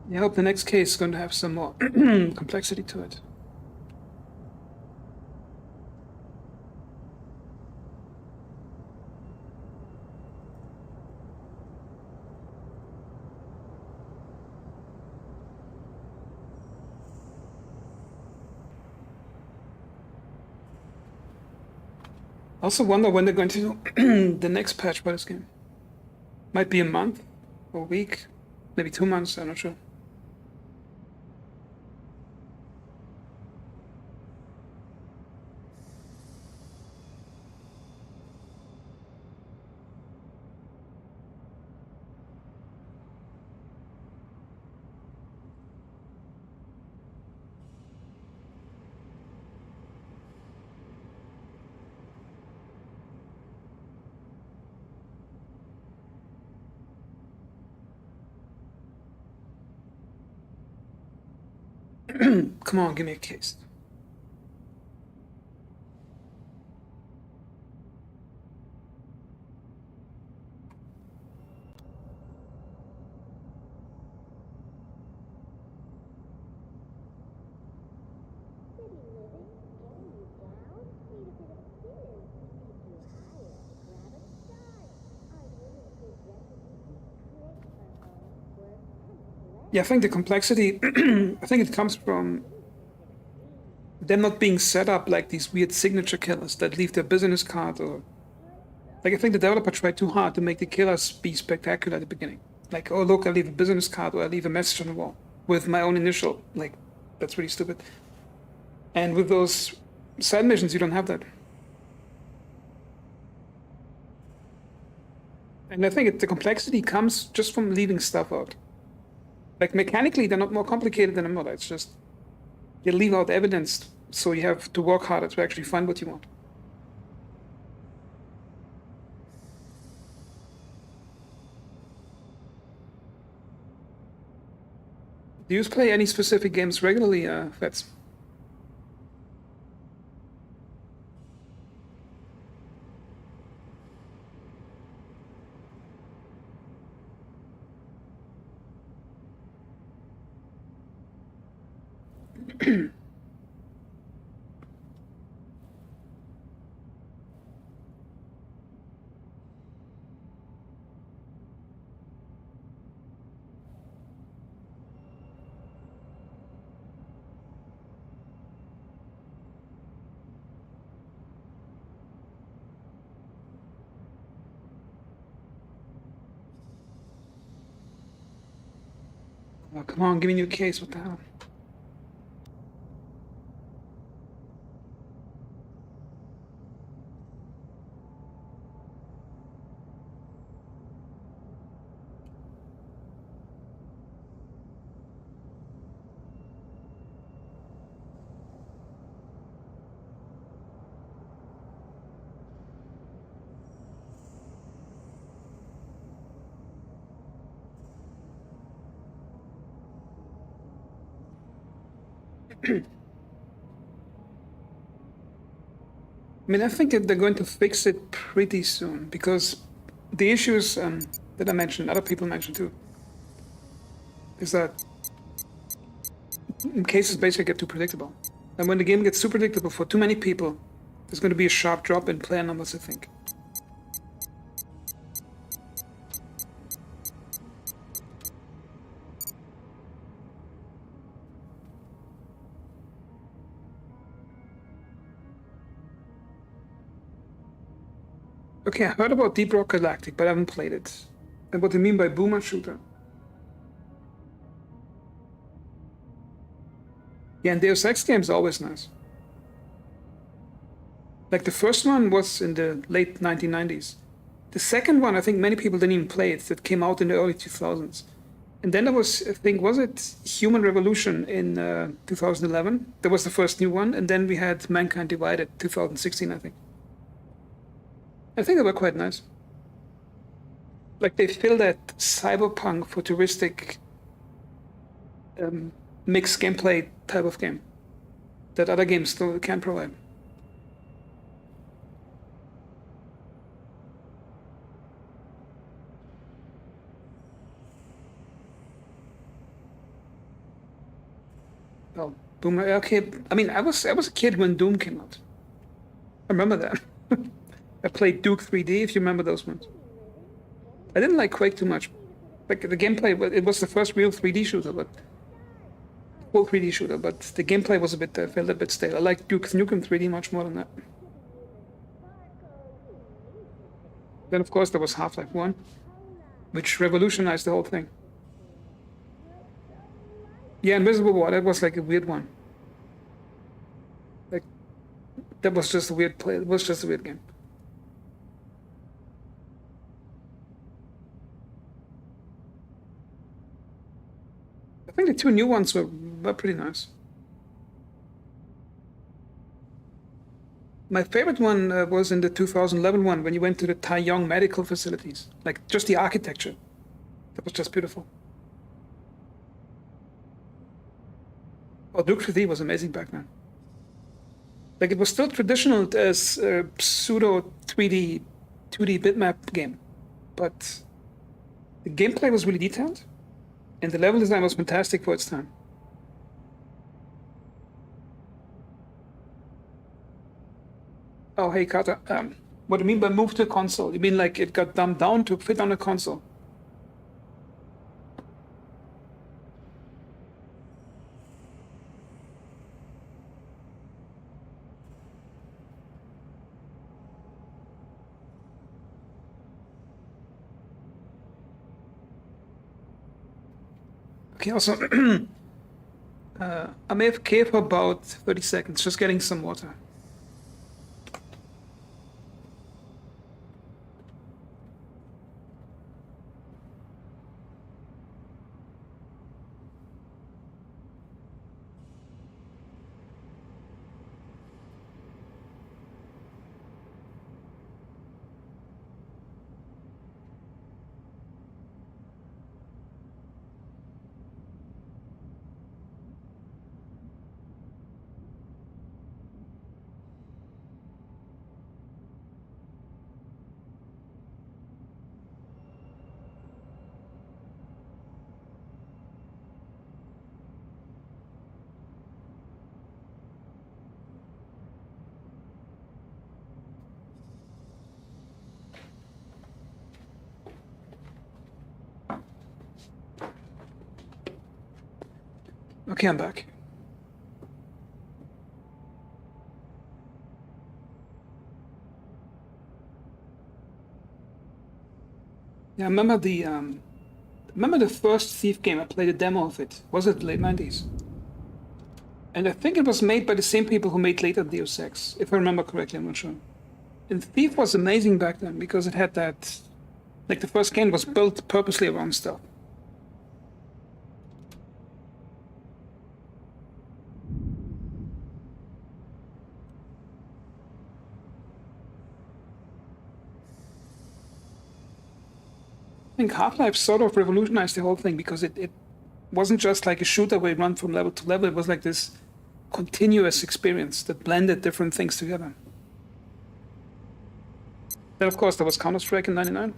I hope the next case is going to have some more complexity to it. I also wonder when they're going to do the next patch for this game. Might be a month or a week, maybe 2 months, I'm not sure. Come on, give me a case. Yeah, I think the complexity, I think it comes from them not being set up like these weird signature killers that leave their business card or. Like, I think the developer tried too hard to make the killers be spectacular at the beginning. Like, oh, look, I leave a business card or I leave a message on the wall with my own initial. Like, that's really stupid. And with those side missions, you don't have that. And I think the complexity comes just from leaving stuff out. Like, mechanically, they're not more complicated than a modder. It's just you leave out evidence, so you have to work harder to actually find what you want. Do you play any specific games regularly, Fats? Oh, come on, give me a new case. What the hell? I mean, I think that they're going to fix it pretty soon because the issues that I mentioned, other people mentioned too, is that cases basically get too predictable. And when the game gets too predictable for too many people, there's going to be a sharp drop in player numbers, I think. Okay, I heard about Deep Rock Galactic, but I haven't played it. And what do you mean by boomer shooter? Yeah, and Deus Ex games are always nice. Like the first one was in the late 1990s. The second one, I think many people didn't even play it. That came out in the early 2000s. And then there was, I think, was it Human Revolution in 2011? That was the first new one. And then we had Mankind Divided, 2016, I think. I think they were quite nice. Like they fill that cyberpunk futuristic mixed gameplay type of game that other games still can't provide. Well, Doom. Okay, I mean, I was a kid when Doom came out. I remember that. I played Duke 3D, if you remember those ones. I didn't like Quake too much. Like the gameplay, it was the first real 3D shooter, but full 3D shooter. But the gameplay was a bit felt a bit stale. I like Duke Nukem 3D much more than that. Then of course there was Half-Life 1, which revolutionized the whole thing. Yeah, Invisible War, that was like a weird one. Like that was just a weird play. It was just a weird game. I think the two new ones were pretty nice. My favorite one was in the 2011 one when you went to the Taiyong medical facilities. Like just the architecture. That was just beautiful. Oh, Duke 3D was amazing back then. Like, it was still traditional as a pseudo 3D, 2D bitmap game, but the gameplay was really detailed, and the level design was fantastic for its time. Oh, hey, Carter. What do you mean by move to a console? You mean like it got dumbed down to fit on a console? Okay, also, I'm AFK for about 30 seconds, just getting some water. Okay, I'm back. Yeah, I remember the first Thief game. I played a demo of it. Was it late 90s? And I think it was made by the same people who made later Deus Ex, if I remember correctly. I'm not sure. And Thief was amazing back then because it had that, like the first game was built purposely around stuff. I think Half-Life sort of revolutionized the whole thing because it wasn't just like a shooter where you run from level to level. It was like this continuous experience that blended different things together. Then, of course, there was Counter-Strike in '99.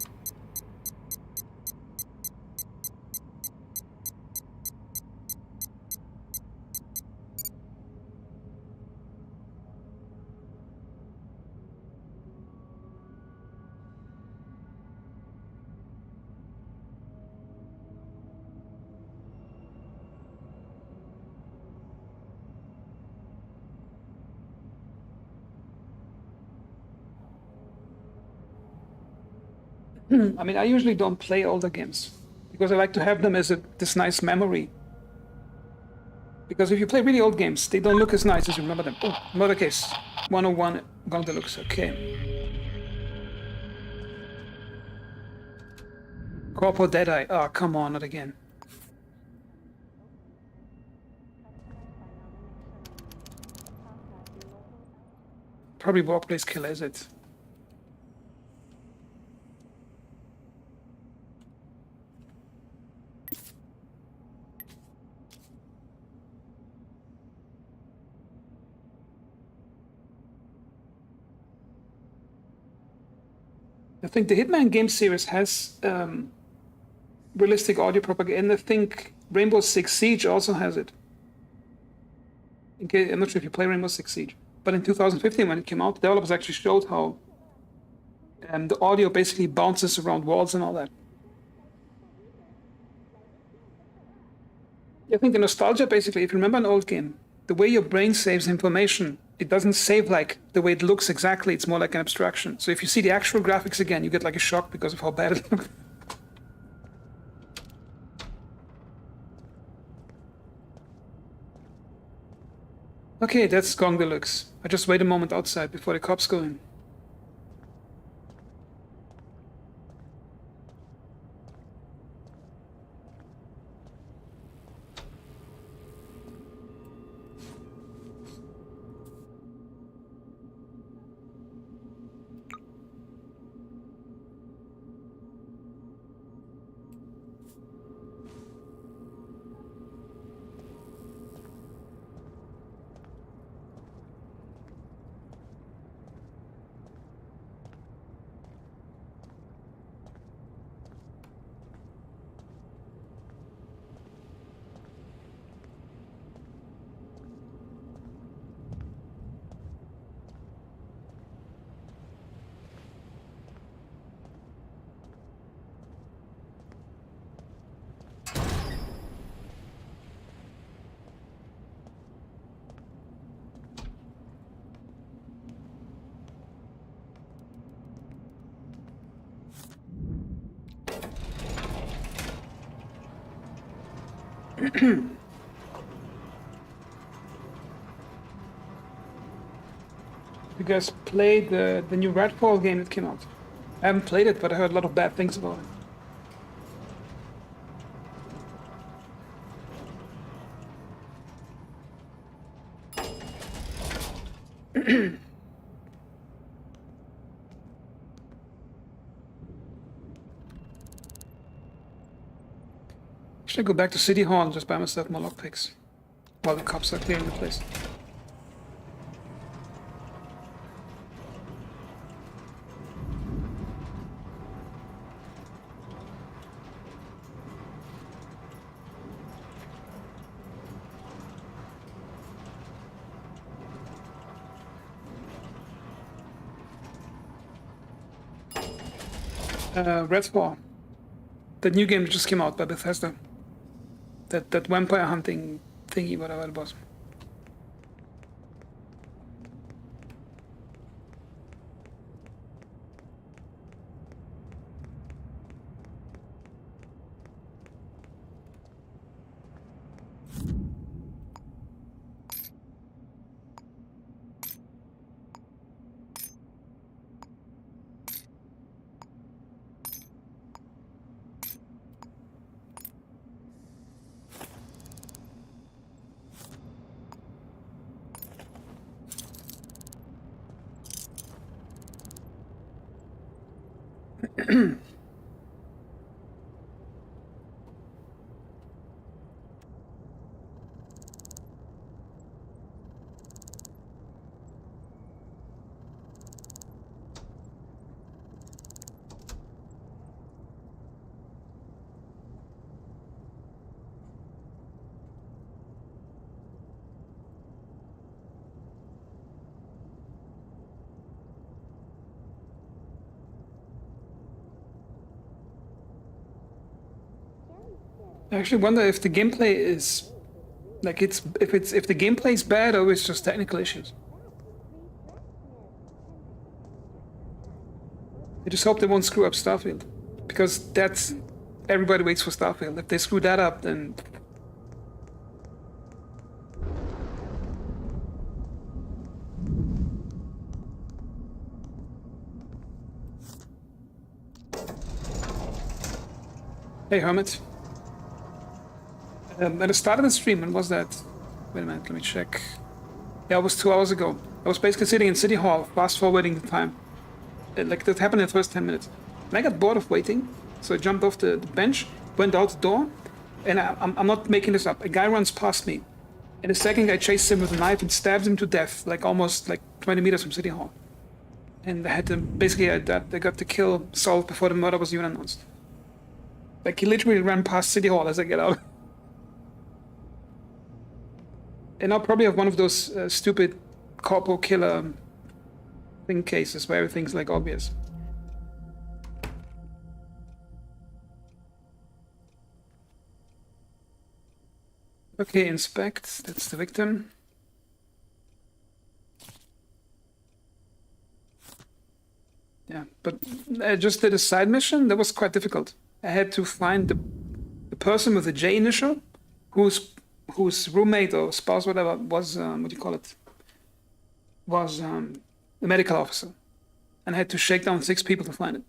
I mean, I usually don't play older games because I like to have them as this nice memory. Because if you play really old games, they don't look as nice as you remember them. Oh, murder case 101 Gone Deluxe. Okay. Corpo Deadeye. Oh, come on, not again. Probably Workplace Kill, is it? I think the Hitman game series has realistic audio propaganda. I think Rainbow Six Siege also has it. I'm not sure if you play Rainbow Six Siege, but in 2015 when it came out, the developers actually showed how the audio basically bounces around walls and all that. I think the nostalgia basically, if you remember an old game, the way your brain saves information, it doesn't save like the way it looks exactly. It's more like an abstraction. So if you see the actual graphics again, you get like a shock because of how bad it looks. Okay, that's Gong Deluxe. I just wait a moment outside before the cops go in. You guys played the new Redfall game that came out? I haven't played it, but I heard a lot of bad things about it. Should I go back to City Hall and just buy myself more lockpicks while the cops are clearing the place? Redfall. That new game that just came out by Bethesda. That vampire hunting thingy, whatever it was. I actually wonder if the gameplay is like if the gameplay is bad or it's just technical issues. I just hope they won't screw up Starfield, because that's everybody waits for Starfield. If they screw that up, then hey Hermit. At the start of the stream, when was that? Wait a minute, let me check. Yeah, it was 2 hours ago. I was basically sitting in City Hall, fast forwarding the time. Like that happened in the first 10 minutes. And I got bored of waiting, so I jumped off the bench, went out the door, and I'm not making this up. A guy runs past me, and the second guy chases him with a knife and stabs him to death, like almost like 20 meters from City Hall. And I had to basically I got the kill solved before the murder was even announced. Like he literally ran past City Hall as I get out. And I'll probably have one of those stupid corpo killer thing cases where everything's like obvious. Okay, inspect. That's the victim. Yeah, but I just did a side mission that was quite difficult. I had to find the person with the J initial, whose roommate or spouse, whatever, was what do you call it? Was the medical officer, and I had to shake down 6 people to find it.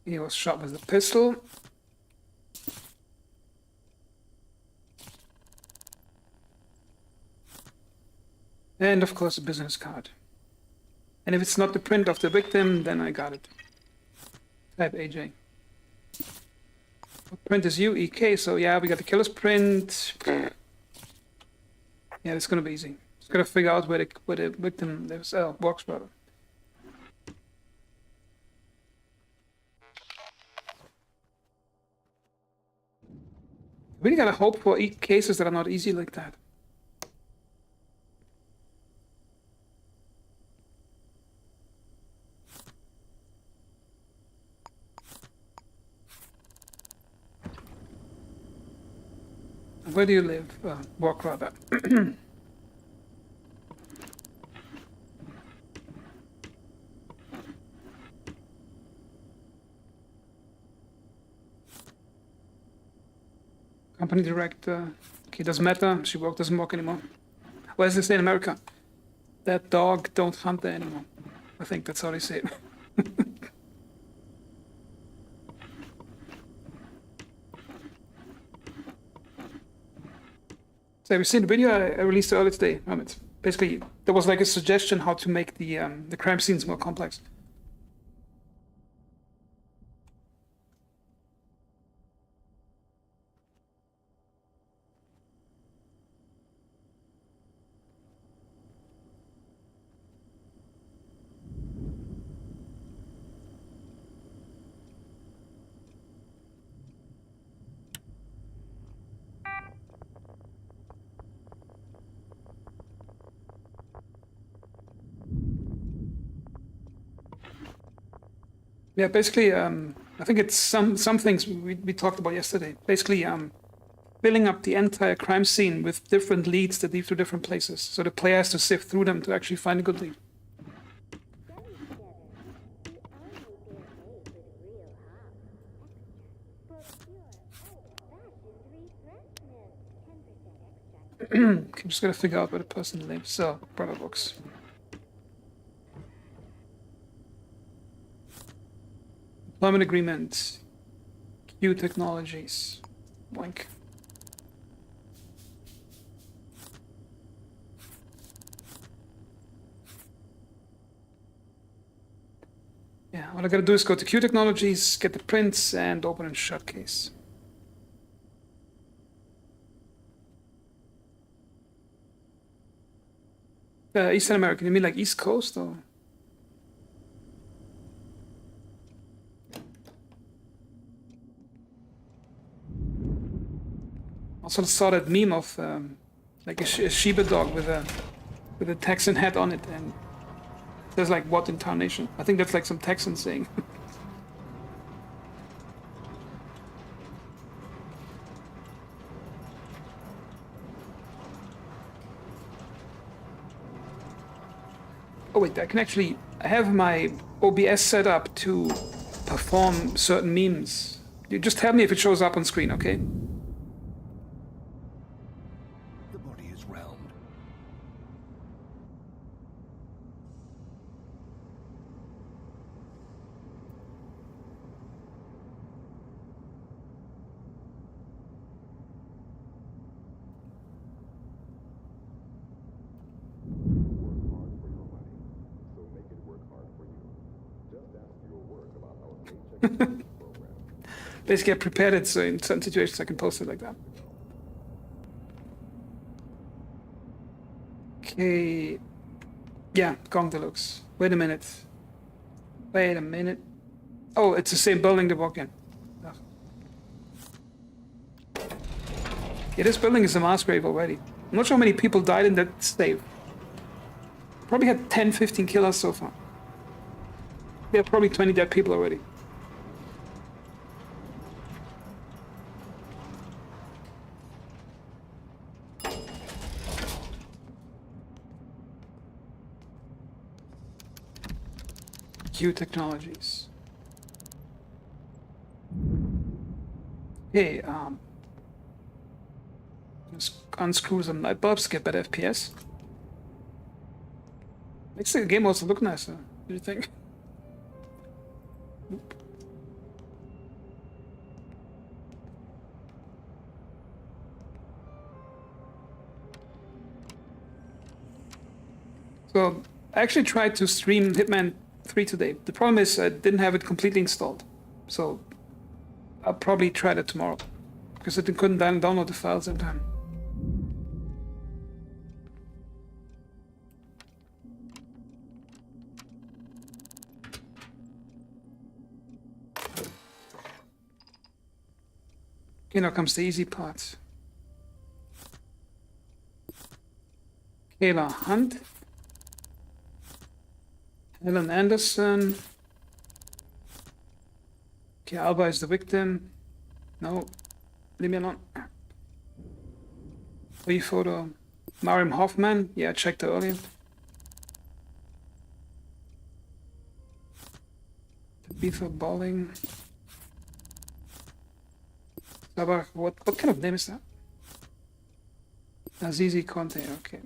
He was shot with a pistol. And of course a business card. And if it's not the print of the victim, then I got it. Type AJ. What print is you? EK, so yeah, we got the killer's print. Yeah, it's gonna be easy. Just gotta figure out where the victim lives. Oh, works rather. Really gotta hope for cases that are not easy like that. Where do you live? Walk rather. Company director. Okay, doesn't matter. She doesn't work anymore. Well, as they say in America, that dog don't hunt there anymore. I think that's how they say it. So have you seen the video I released earlier today? It's basically, there was like a suggestion how to make the crime scenes more complex. Yeah, basically, I think it's some things we talked about yesterday. Basically, filling up the entire crime scene with different leads that lead to different places. So the player has to sift through them to actually find a good lead. I'm just gonna figure out where the person lives. So, brother books. Employment agreement. Q Technologies. Boink. Yeah, all I gotta do is go to Q Technologies, get the prints, and open and shut case. Eastern American, you mean like East Coast or? Also saw that meme of like a Shiba dog with a Texan hat on it, and there's like what in tarnation? I think that's like some Texan saying. Oh wait, I have my OBS set up to perform certain memes. You just tell me if it shows up on screen, okay?
The body is round.
Basically, I prepared it so in certain situations I can post it like that. Okay. Yeah, Gong Deluxe. Wait a minute. Wait a minute. Oh, it's the same building they walk in. Ugh. Yeah, this building is a mass grave already. I'm not sure how many people died in that stave. Probably had 10, 15 killers so far. We have probably 20 dead people already. Q Technologies. Hey, just unscrew some light bulbs, get better FPS. Makes the game also look nicer, do you think? Nope. So, I actually tried to stream Hitman 3 today. The problem is I didn't have it completely installed. So, I'll probably try that tomorrow. Because I couldn't download the files in time. Okay, now comes the easy part. Kayla Hunt. Helen Anderson. Okay, Alba is the victim. No, leave me alone. Photo. Mariam Hoffman. Yeah, I checked her earlier. Beaver Bowling. What kind of name is that? Azizi Conte, okay.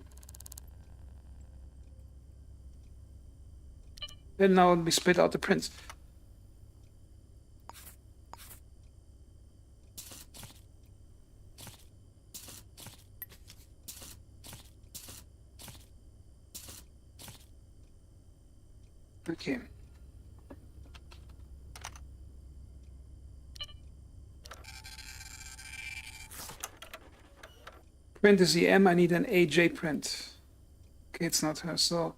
Then now we split out the prints. Okay. Print is EM, I need an AJ print. Okay, it's not her, so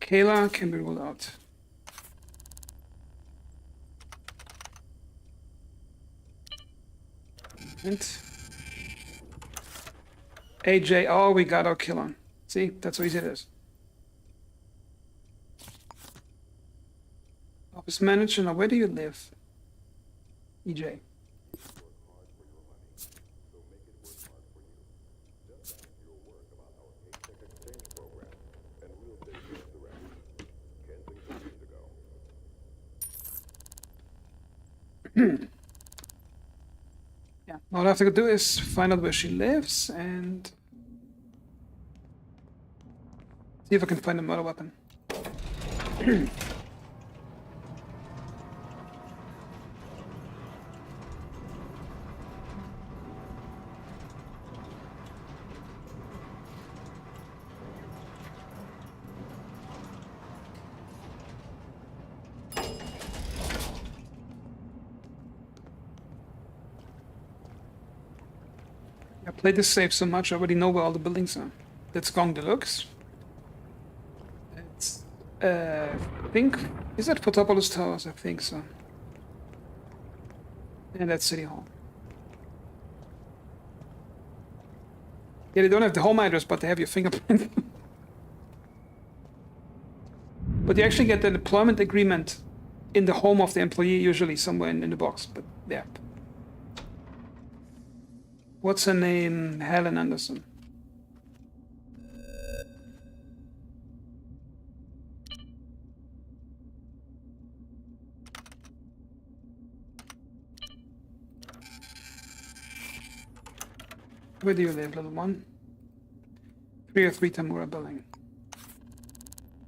Kayla can be ruled out. Print. AJ, oh, we got our killer. See, that's how easy it is. Office manager, now where do you live? EJ. Yeah, all I have to do is find out where she lives and see if I can find a murder weapon. I played this safe so much, I already know where all the buildings are. That's Gong Deluxe. It's, I think, is that Photopolis Towers? I think so. And that's City Hall. Yeah, they don't have the home address, but they have your fingerprint. But you actually get the employment agreement in the home of the employee, usually somewhere in the box, but yeah. What's her name? Helen Anderson. Where do you live, little one? 303 Tamura Building.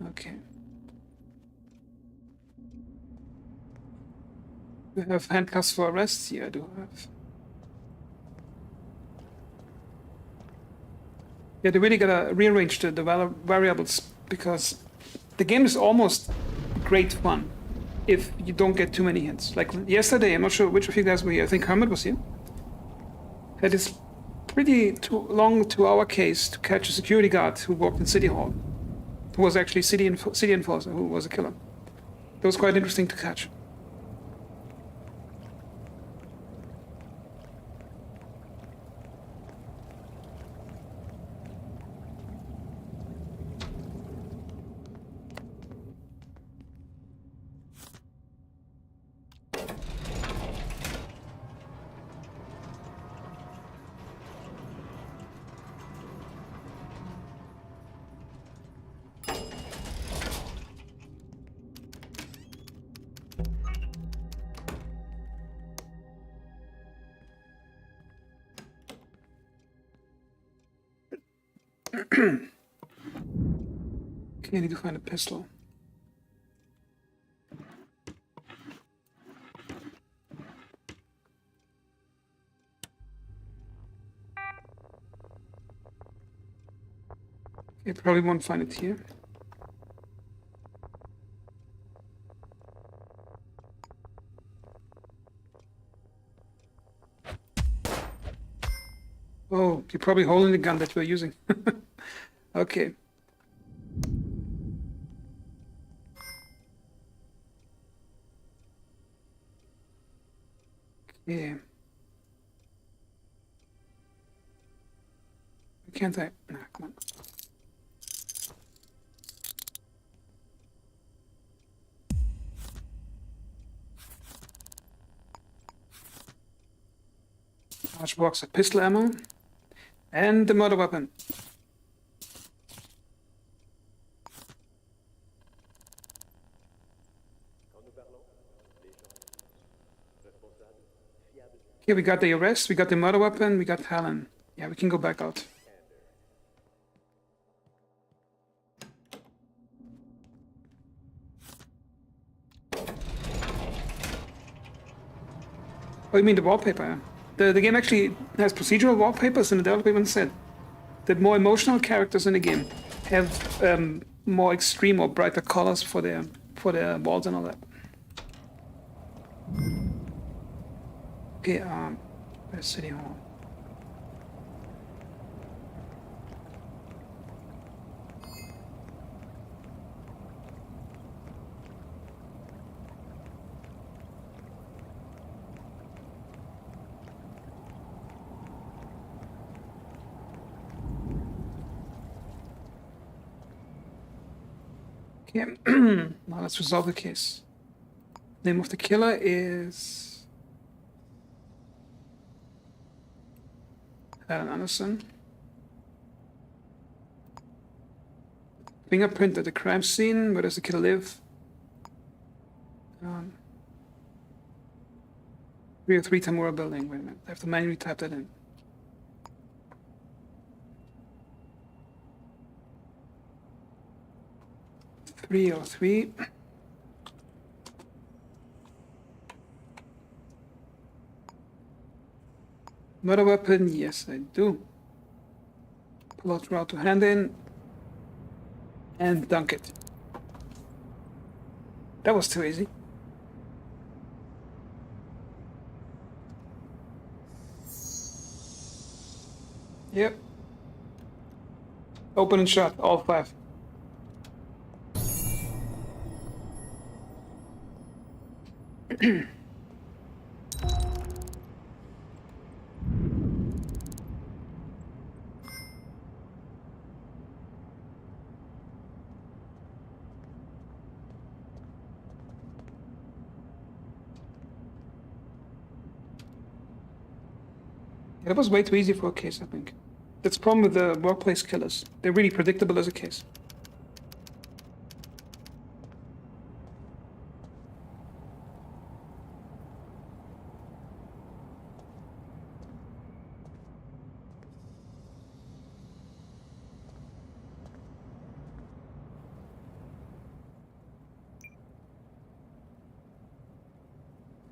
Okay. Do you have handcuffs for arrest? Yeah, I do have. Yeah, they really gotta rearrange the variables because the game is almost great fun if you don't get too many hits. Like yesterday, I'm not sure which of you guys were here. I think Hermit was here. Had this pretty long 2-hour case to catch a security guard who walked in City Hall, who was actually city enforcer, who was a killer. It was quite interesting to catch. Okay, I need to find a pistol. Okay, probably won't find it here. Oh, you're probably holding the gun that you're using. Okay. Yeah. Can't I? Nah, come on. Large box of pistol ammo. And the murder weapon. Okay, we got the arrest, we got the murder weapon, we got Talon. Yeah, we can go back out. Oh, you mean the wallpaper? The game actually has procedural wallpapers, and the developer even said that more emotional characters in the game have more extreme or brighter colors for their walls and all that. Okay, there's City Hall. Okay, now let's resolve the case. Name of the killer is Alan Anderson. Fingerprint at the crime scene. Where does the killer live? 303 Tamura building. Wait a minute. I have to manually type that in. .303. Murder weapon, yes I do. Pull out route to hand in. And dunk it. That was too easy. Yep. Open and shut, all 5. That was way too easy for a case, I think. That's the problem with the workplace killers. They're really predictable as a case.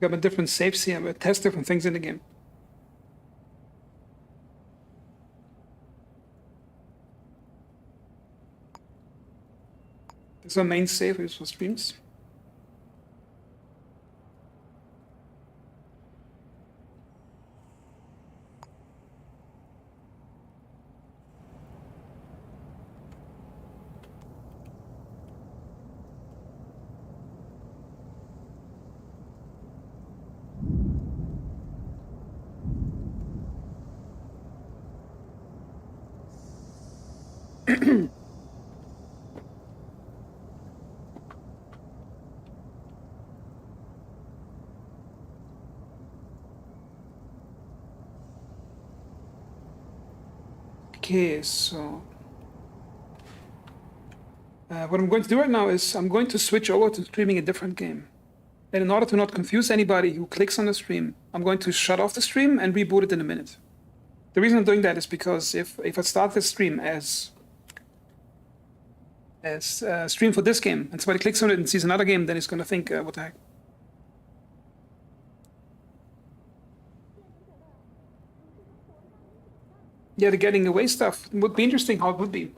Got a different safes here, but test different things in the game. This is our main save, is for streams. Okay, so what I'm going to do right now is I'm going to switch over to streaming a different game. And in order to not confuse anybody who clicks on the stream, I'm going to shut off the stream and reboot it in a minute. The reason I'm doing that is because if I start this stream as stream for this game, and somebody clicks on it and sees another game, then it's going to think, what the heck? Yeah, the getting away stuff would be interesting how it would be.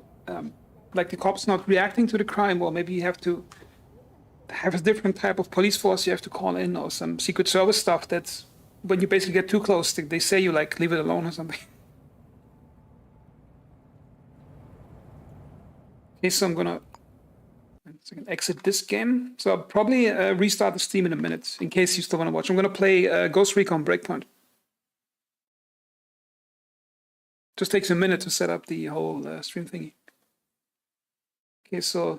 Like the cops not reacting to the crime, or maybe you have to have a different type of police force you have to call in, or some Secret Service stuff that's when you basically get too close, they say you like leave it alone or something. Okay, so I'm gonna exit this game. So I'll probably restart the stream in a minute in case you still want to watch. I'm gonna play Ghost Recon Breakpoint. Just takes a minute to set up the whole stream thingy. Okay, so